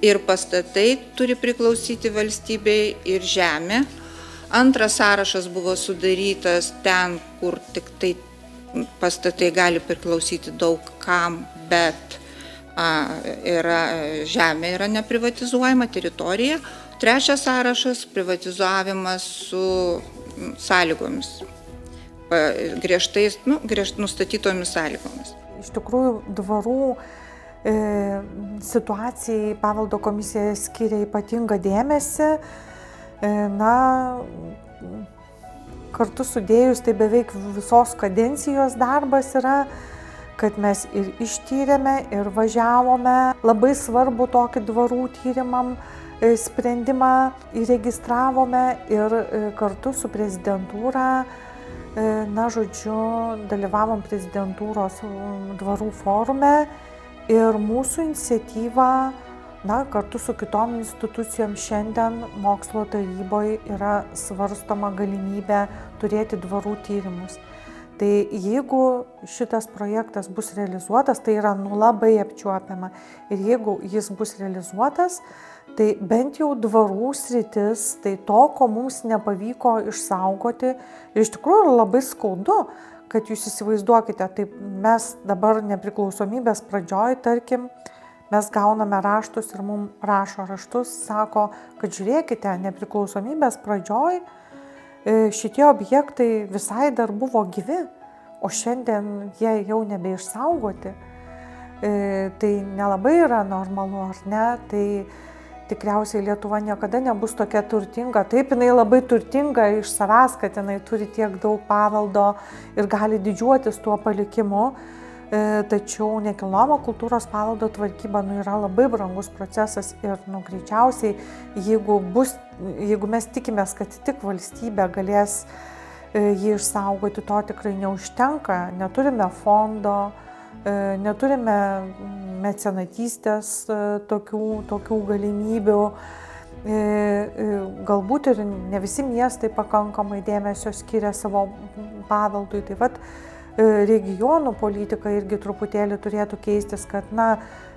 ir pastatai turi priklausyti valstybei, ir žemė. Antras sąrašas buvo sudarytas ten, kur tik tai pastatai gali priklausyti daug kam, bet žemė yra neprivatizuojama teritorija. Trečias sąrašas – privatizavimas su sąlygomis, griežtais nustatytomis sąlygomis. Iš tikrųjų, dvarų situacijai paveldo komisija skiria ypatingą dėmesį. Kartu sudėjus, tai beveik visos kadencijos darbas yra, kad mes ir ištyrėme, ir važiavome. Labai svarbu tokį dvarų tyrimam sprendimą įregistravome ir kartu su prezidentūra, dalyvavom prezidentūros dvarų forume ir mūsų iniciatyva, kartu su kitom institucijom šiandien mokslo taryboje yra svarstoma galimybė turėti dvarų tyrimus. Tai jeigu šitas projektas bus realizuotas, tai yra labai apčiuopiama. Ir jeigu jis bus realizuotas, tai bent jau dvarų sritis, tai to, ko mums nepavyko išsaugoti. Ir iš tikrųjų labai skaudu, kad jūs įsivaizduokite, taip mes dabar nepriklausomybės pradžioj, tarkim, mes gauname raštus ir mums rašo raštus, sako, kad žiūrėkite, nepriklausomybės pradžioj šitie objektai visai dar buvo gyvi, o šiandien jie jau nebeišsaugoti. Tai nelabai yra normalu, ar ne? Tai tikriausiai Lietuva niekada nebus tokia turtinga. Taip, jinai labai turtinga iš savęs, kad jinai turi tiek daug paveldo ir gali didžiuotis tuo palikimu. Tačiau nekilnojamo kultūros paveldo tvarkyba yra labai brangus procesas ir greičiausiai, jeigu mes tikimės, kad tik valstybė galės jį išsaugoti, to tikrai neužtenka. Neturime fondo, neturime mecenatystės tokių galimybių. Galbūt ir ne visi miestai pakankamai dėmesio skiria savo paveldui. Taip pat regionų politika irgi truputėlį turėtų keistis, kad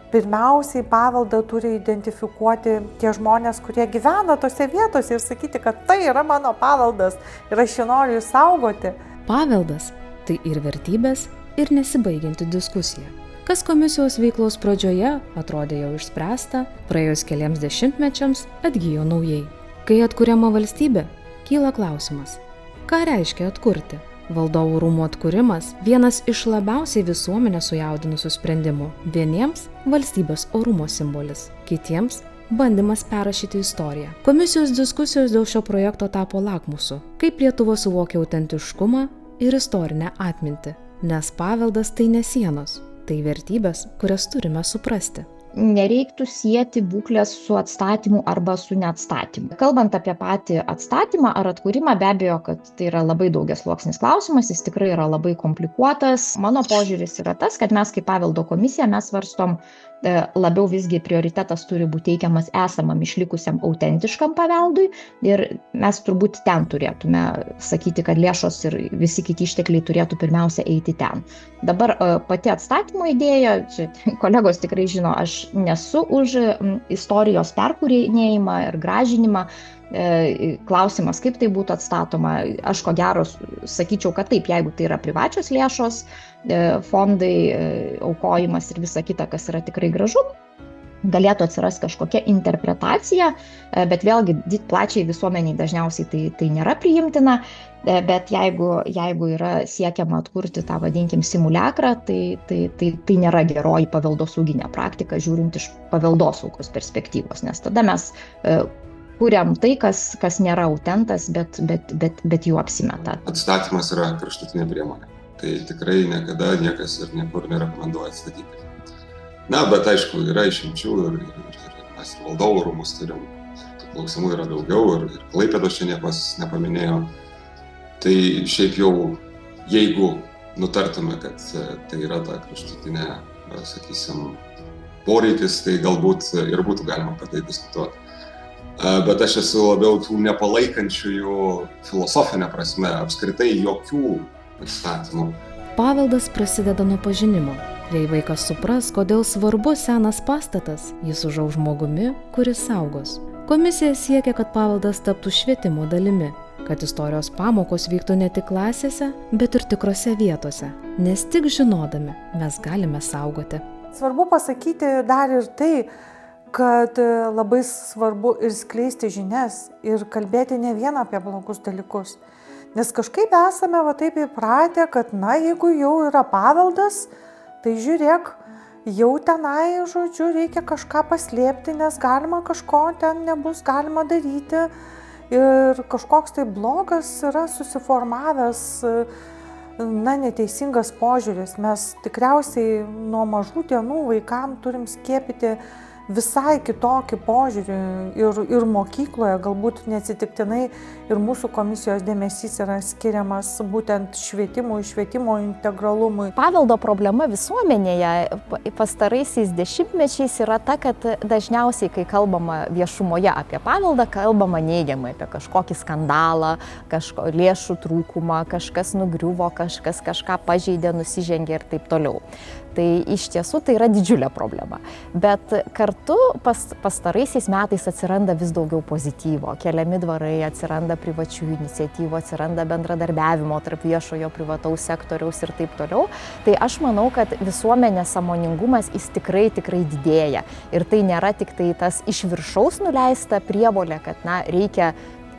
pirmiausiai paveldą turi identifikuoti tie žmonės, kurie gyvena tose vietose ir sakyti, kad tai yra mano paveldas ir aš jį noriu saugoti. Paveldas – tai ir vertybės, ir nesibaigianti diskusija. Kas komisijos veiklos pradžioje atrodė jau išspręsta, praėjus keliems dešimtmečiams atgyjo naujai. Kai atkuriama valstybė, kyla klausimas, ką reiškia atkurti? Valdovų rūmų atkūrimas – vienas iš labiausiai visuomenę sujaudinusių sprendimų. Vieniems – valstybės orumo simbolis, kitiems – bandymas perrašyti istoriją. Komisijos diskusijos dėl šio projekto tapo lakmusu, kaip Lietuva suvokia autentiškumą ir istorinę atmintį. Nes paveldas tai ne sienos, tai vertybės, kurias turime suprasti. Nereiktų sieti būklės su atstatymu arba su neatstatymu. Kalbant apie patį atstatymą ar atkūrimą, be abejo, kad tai yra labai daugiasluoksnis klausimas, jis tikrai yra labai komplikuotas. Mano požiūris yra tas, kad mes kaip paveldo komisija mes svarstom labiau visgi prioritetas turi būti teikiamas esamam išlikusiam autentiškam paveldui ir mes turbūt ten turėtume sakyti, kad lėšos ir visi kiti ištekliai turėtų pirmiausia eiti ten. Dabar pati atstatymo idėja, kolegos tikrai žino, aš nesu už istorijos perkūrinėjimą ir gražinimą. Klausimas, kaip tai būtų atstatoma, aš ko gero sakyčiau, kad taip, jeigu tai yra privačios lėšos, fondai, aukojimas ir visa kita, kas yra tikrai gražu, galėtų atsirasti kažkokia interpretacija, bet vėlgi plačiai visuomeniai dažniausiai tai nėra priimtina, bet jeigu yra siekiama atkurti tą, vadinkim, simuliakrą, tai nėra geroji paveldosauginė praktika, žiūrint iš paveldosaugos perspektyvos, nes tada mes kuriam tai, kas nėra autentas, bet jų apsimeta. Atstatymas yra kraštutinė priemonė. Tai tikrai niekada niekas ir niekur nerekomenduoja atstatyti. Bet aišku, yra išimčių ir mes valdovų rūmus turim. Tų klausimų yra daugiau ir Klaipėdos čia niekas nepaminėjo. Tai šiaip jau, jeigu nutartume, kad tai yra ta kraštutinė, sakysim, poreikis, tai galbūt ir būtų galima apie tai diskutuoti. Bet aš esu labiau tų nepalaikančiųjų filosofinė prasme, apskritai jokių atstatymų. Paveldas prasideda nuo pažinimo. Jei vaikas supras, kodėl svarbus senas pastatas, jis užaugs žmogumi, kuris saugos. Komisija siekia, kad paveldas taptų švietimo dalimi, kad istorijos pamokos vyktų ne tik klasėse, bet ir tikrose vietose, nes tik žinodami mes galime saugoti. Svarbu pasakyti dar ir tai, kad labai svarbu ir skleisti žinias ir kalbėti ne vien apie blogus dalykus. Nes kažkaip esame taip įpratę, kad jeigu jau yra paveldas, tai žiūrėk, jau tenai, žodžiu, reikia kažką paslėpti, nes galima kažko ten nebus galima daryti. Ir kažkoks tai blogas yra susiformavęs, neteisingas požiūris. Mes tikriausiai nuo mažų dienų vaikam turim skiepyti visai kitokį požiūrį ir mokykloje, galbūt neatsitiktinai ir mūsų komisijos dėmesys yra skiriamas būtent švietimo integralumui. Paveldo problema visuomenėje pastaraisiais dešimtmečiais yra ta, kad dažniausiai, kai kalbama viešumoje apie paveldą, kalbama neigiamai apie kažkokį skandalą, lėšų trūkumą, kažkas nugriuvo, kažkas kažką pažeidė, nusižengė ir taip toliau. Tai iš tiesų tai yra didžiulė problema. Bet kartu pastaraisiais metais atsiranda vis daugiau pozityvo. Keliami dvarai, atsiranda privačių iniciatyvų, atsiranda bendradarbiavimo tarp viešojo privataus sektoriaus ir taip toliau. Tai aš manau, kad visuomenės sąmoningumas jis tikrai didėja. Ir tai nėra tik tai tas iš viršaus nuleista prievolė, kad reikia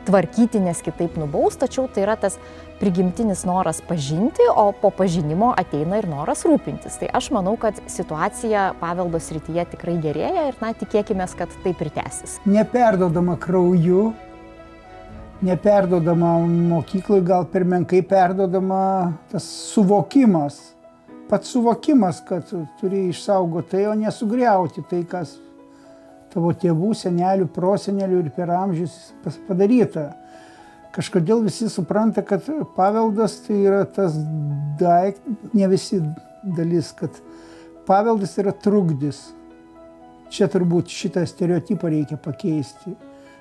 tvarkyti, nes kitaip nubaus, tačiau tai yra tas prigimtinis noras pažinti, o po pažinimo ateina ir noras rūpintis. Tai aš manau, kad situacija paveldo srityje tikrai gerėja ir tikėkime, kad taip ir tęsis. Neperdodama krauju, neperdodama mokyklai, gal per menkai perdodama tas suvokimas. Pats suvokimas, kad turi išsaugoti tai, o nesugriauti tai, kas tavo tėvų, senelių, prosenelių ir per amžius padaryta. Kažkodėl visi supranta, kad paveldas tai yra tas ne visi dalis, kad paveldas yra trukdis. Čia turbūt šitą stereotipą reikia pakeisti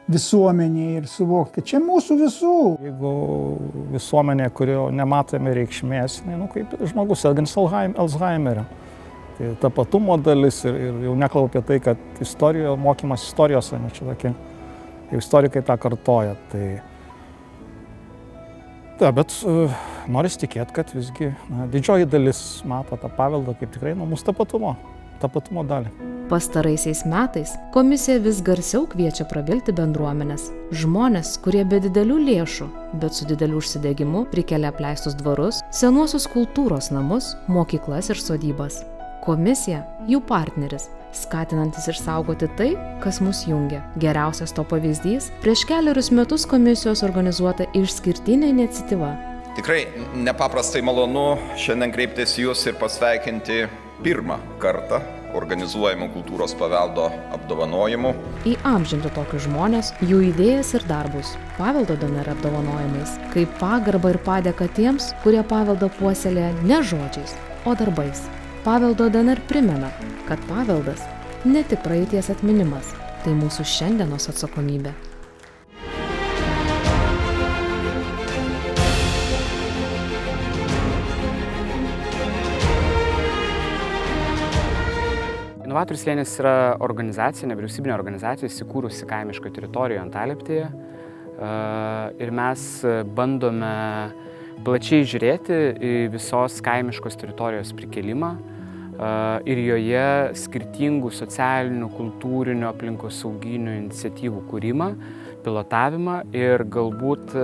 visuomenėje ir suvokti, kad čia mūsų visų. Jeigu visuomenė, kurio nematome reikšmės, kaip žmogus sergantis Alzheimerio. Tai tapatumo dalis ir jau nekalbu apie tai, kad mokymas istorijos, čia tokie, jau istorikai tą kartoja. Bet noris tikėti, kad visgi didžioji dalis mato tą paveldą kaip tikrai mūsų tapatumo dalį. Pastaraisiais metais komisija vis garsiau kviečia prabilti bendruomenės. Žmonės, kurie be didelių lėšų, bet su dideliu užsidegimu prikelia apleistus dvarus, senuosius kultūros namus, mokyklas ir sodybas. Komisija jų partneris, skatinantis išsaugoti tai, kas mus jungia. Geriausias to pavyzdys - prieš 4 metus komisijos organizuota išskirtinė iniciatyva. Tikrai nepaprastai malonu šiandien kreiptis jūs ir pasveikinti pirmą kartą organizuojamų kultūros paveldo apdovanojimų. Įamžinti tokius žmonės, jų idėjas ir darbus paveldo DNR apdovanojimais, kaip pagarba ir padėka tiems, kurie paveldą puoselėja ne žodžiais, o darbais. Paveldo DNR primena, kad paveldas ne tik praeities atminimas, tai mūsų šiandienos atsakomybė. Inovatorių slėnis yra organizacija, nevyriausybinė organizacija, įsikūrusi kaimiškoje teritorijoje Antalieptėje. Ir mes bandome plačiai žiūrėti į visos kaimiškos teritorijos prikėlimą ir joje skirtingų socialinių, kultūrinių, aplinkosauginių iniciatyvų kūrimą, pilotavimą ir galbūt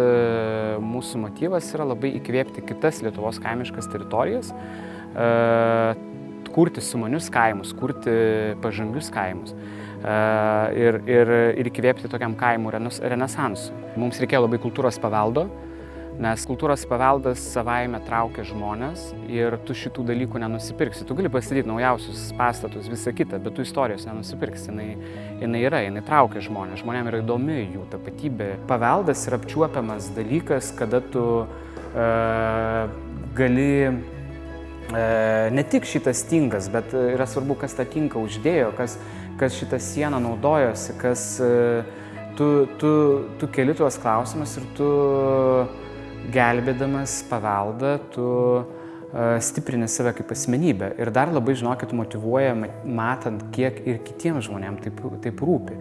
mūsų motyvas yra labai įkvėpti kitas Lietuvos kaimiškas teritorijas, kurti sumanius kaimus, kurti pažangius kaimus ir įkvėpti tokiam kaimų renesansui. Mums reikėjo labai kultūros paveldo, nes kultūros paveldas savaime traukia žmonės ir tu šitų dalykų nenusipirksi. Tu gali pastatyti naujausius pastatus, visą kitą, bet tu istorijos nenusipirksi. Jinai traukia žmonės, žmonėms yra įdomi jų tapatybė. Paveldas yra apčiuopiamas dalykas, kada tu gali ne tik šitas tinkas, bet yra svarbu, kas tą tinką uždėjo, kas šitą sieną naudojosi, kas tu keli tuos klausimus ir tu gelbėdamas paveldą, tu stiprini save kaip asmenybę. Ir dar labai, žinokit, motyvuoja, matant, kiek ir kitiems žmonėms taip rūpi.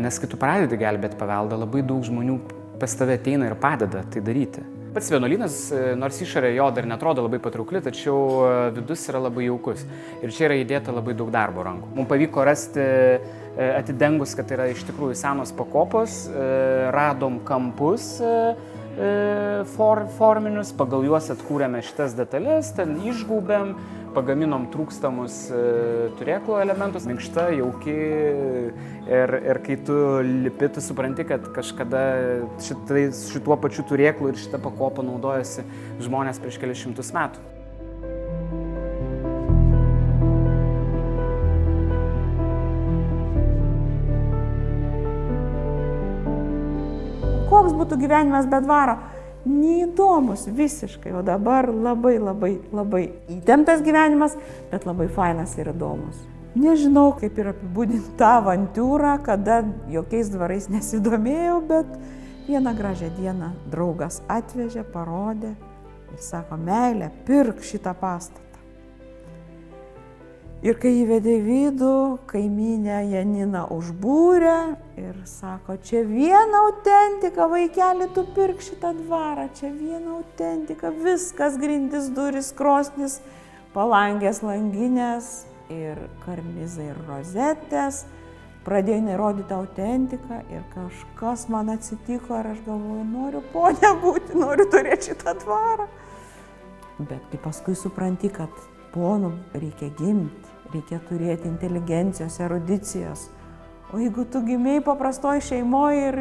Nes kai tu pradedi gelbėti paveldą, labai daug žmonių pas tave ateina ir padeda tai daryti. Pats vienuolynas, nors išorė jo dar netrodo labai patraukli, tačiau vidus yra labai jaukus. Ir čia yra įdėta labai daug darbo rankų. Mums pavyko rasti, atidengus, kad tai yra iš tikrųjų senos pakopos, radom kampus forminius, pagal juos atkūrėme šitas detalės, ten išgaubėm, pagaminom trūkstamus turėklų elementus, minkšta, jauki ir kai tu lipi, tu supranti, kad kažkada šituo pačiu turėklu ir šitą pakopą naudojasi žmonės prieš kelius šimtus metų. koks būtų gyvenimas be dvaro? Neįdomus visiškai, o dabar labai įtemptas gyvenimas, bet labai fainas ir įdomus. Nežinau, kaip ir apibūdinti tą avantiūrą, kada jokiais dvarais nesidomėjau, bet vieną gražią dieną draugas atvežė, parodė ir sako, meilė, pirk šitą pastatą. Ir kai įvedė į vidų, kaimynė Janina užbūrė ir sako, čia viena autentika, vaikeli, tu pirk šitą dvarą, čia viena autentika, viskas, grindis, durys, krosnis, palangės, langinės ir karnizai ir rozetės. Pradėjo nerodyti autentiką ir kažkas man atsitiko ir aš galvoju, noriu ponia būti, noriu turėti šitą dvarą. Bet kai paskui supranti, kad ponų reikia gimti, reikia turėti inteligencijos, erudicijos. O jeigu tu gimėjai paprastoj šeimoje ir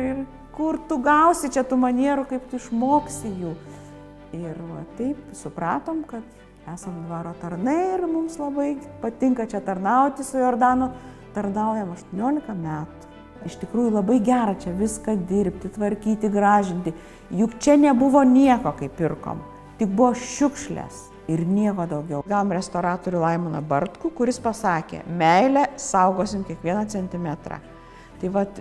kur tu gausi čia tų manierų, kaip tu išmoksi jų. Ir taip supratom, kad esam dvaro tarnai ir mums labai patinka čia tarnauti su Jordanu. Tarnaujam 18 metų. Iš tikrųjų labai gera čia viską dirbti, tvarkyti, gražinti. Juk čia nebuvo nieko, kai pirkom. Tik buvo šiukšlės. Ir nieko daugiau. Gavom restauratorių Laimoną Bartkų, kuris pasakė, meilę saugosim kiekvieną centimetrą. Tai vat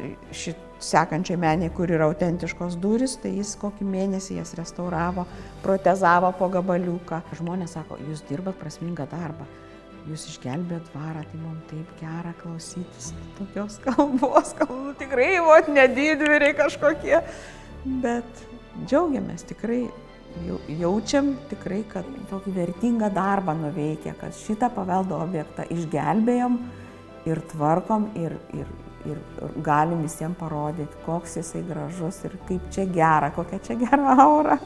sekančiai meniai, kur yra autentiškos durys, tai jis kokį mėnesį jas restauravo, protezavo po gabaliuką. Žmonės sako, jūs dirbat prasmingą darbą, jūs išgelbėjot dvarą, tai mums taip gera klausytis tokios kalbos, tikrai vot nedidvyriai kažkokie. Bet džiaugiamės tikrai. Jaučiam tikrai, kad tokį vertingą darbą nuveikia, kad šitą paveldo objektą išgelbėjom ir tvarkom ir galim visiems parodyti, koks jisai gražus ir kaip čia gera, kokia čia gera aura.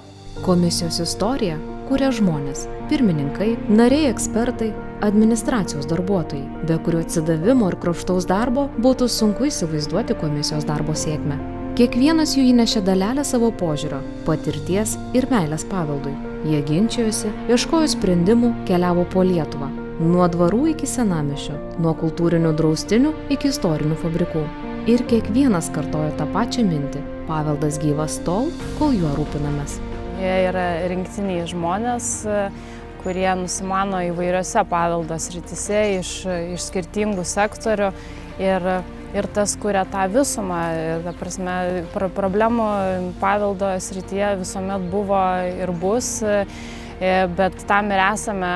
Komisijos istoriją kuria žmonės, pirmininkai, nariai, ekspertai, administracijos darbuotojai, be kurio atsidavimo ir kruopštaus darbo būtų sunku įsivaizduoti komisijos darbo sėkmę. Kiekvienas jų įnešė dalelę savo požiūrio, patirties ir meilės paveldui. Jie ginčijosi, ieškojo sprendimų, keliavo po Lietuvą. Nuo dvarų iki senamiesčio, nuo kultūrinių draustinių iki istorinių fabrikų. Ir kiekvienas kartojo tą pačią mintį. Paveldas gyvas tol, kol juo rūpinamės. Jie yra rinktiniai žmonės, kurie nusimano įvairiose paveldo srityse iš skirtingų sektorių. Ir tas kuria tą visumą. Ta prasme, problemų paveldo srityje visuomet buvo ir bus, bet tam ir esame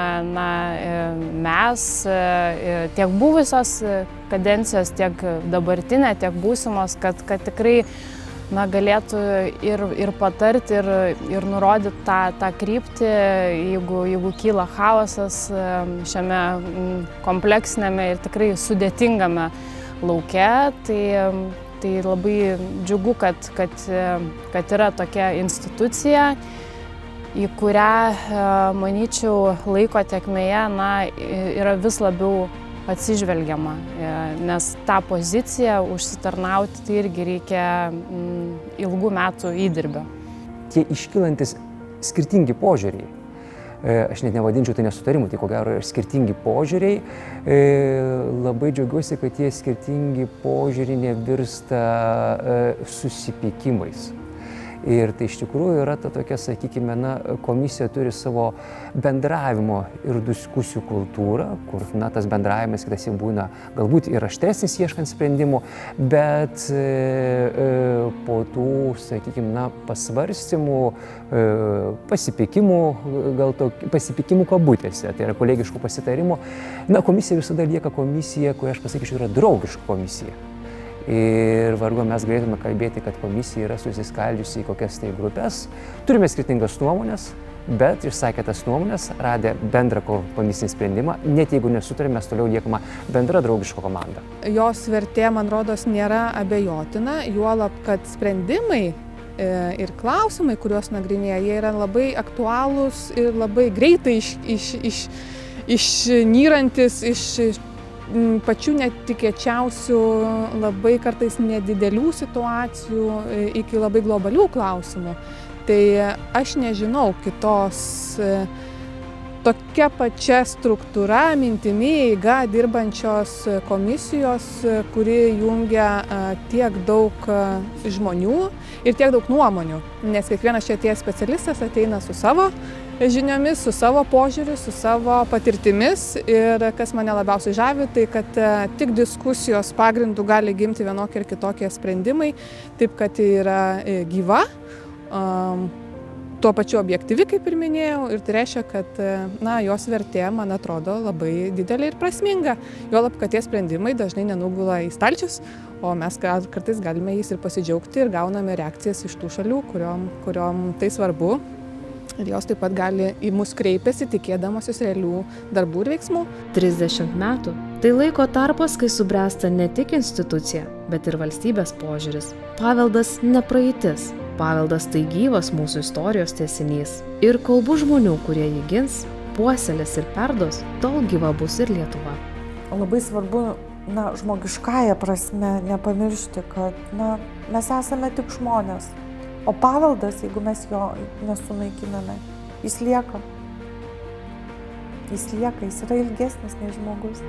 mes, tiek buvusios kadencijos, tiek dabartinė, tiek būsimos, kad tikrai galėtų ir patarti, ir nurodyti tą kryptį, jeigu kyla chaosas šiame kompleksinėme ir tikrai sudėtingame lauke, tai labai džiugu, kad yra tokia institucija, į kurią, manyčiau, laiko tėkmėje yra vis labiau atsižvelgiama, nes tą poziciją užsitarnauti tai irgi reikia ilgų metų įdirbio. Tie iškylantis skirtingi požiūriai, aš net nevadinčiau tai nesutarimu, tai ko gero ir skirtingi požiūriai. Labai džiaugiuosi, kad tie skirtingi požiūriai nevirsta susipykimais. Ir tai iš tikrųjų yra ta tokia, sakykime, komisija turi savo bendravimo ir diskusijų kultūrą, kur tas bendravimas kitas jau būna galbūt ir aštresnis ieškant sprendimų, bet po tų, sakykime, pasvarstymų, pasipykimų kabutėse, tai yra kolegiškų pasitarimų, komisija visada lieka komisija, kuri, aš pasakyčiau, yra draugiška komisija. Ir vargu mes galėtume kalbėti, kad komisija yra susiskaldžiusi į kokias tai grupės. Turime skirtingas nuomonės, bet išsakę tas nuomonės, radę bendrą komisinį sprendimą, net jeigu nesutarėme, mes toliau liekama bendra draugiška komanda. Jos vertė, man rodos, nėra abejotina, juolab, kad sprendimai ir klausimai, kuriuos nagrinėja, jie yra labai aktualūs ir labai greitai išnyrantis iš pačių netikėčiausių, labai kartais nedidelių situacijų iki labai globalių klausimų. Tai aš nežinau kitos tokia pačia struktūra, mintimi, eiga dirbančios komisijos, kuri jungia tiek daug žmonių ir tiek daug nuomonių. Nes kiekvienas čia atėjęs specialistas ateina su savo žiniomis, su savo požiūriu, su savo patirtimis. Ir kas mane labiausiai žavi, tai kad tik diskusijos pagrindų gali gimti vienokie ir kitokie sprendimai, taip kad yra gyva. Tuo pačiu objektyvi, kaip ir minėjau, ir tai reiškia, kad jos vertė, man atrodo, labai didelė ir prasminga. Juolab, kad tie sprendimai dažnai nenugula į stalčius, o mes kartais galime jais ir pasidžiaugti ir gauname reakcijas iš tų šalių, kuriom tai svarbu. Ir jos taip pat gali į mus kreipiasi, tikėdamasis realių darbų ir veiksmų. 30 metų – tai laiko tarpas, kai subręsta ne tik institucija, bet ir valstybės požiūris. Paveldas ne praeitis. Paveldas tai gyvas mūsų istorijos tęsinys. Ir kol bus žmonių, kurie jį gins, puoselės ir perduos, tol gyva bus ir Lietuva. Labai svarbu, žmogiškąja prasme nepamiršti, kad mes esame tik žmonės. O paveldas, jeigu mes jo nesunaikiname, jis lieka. Jis yra ilgesnis nei žmogus.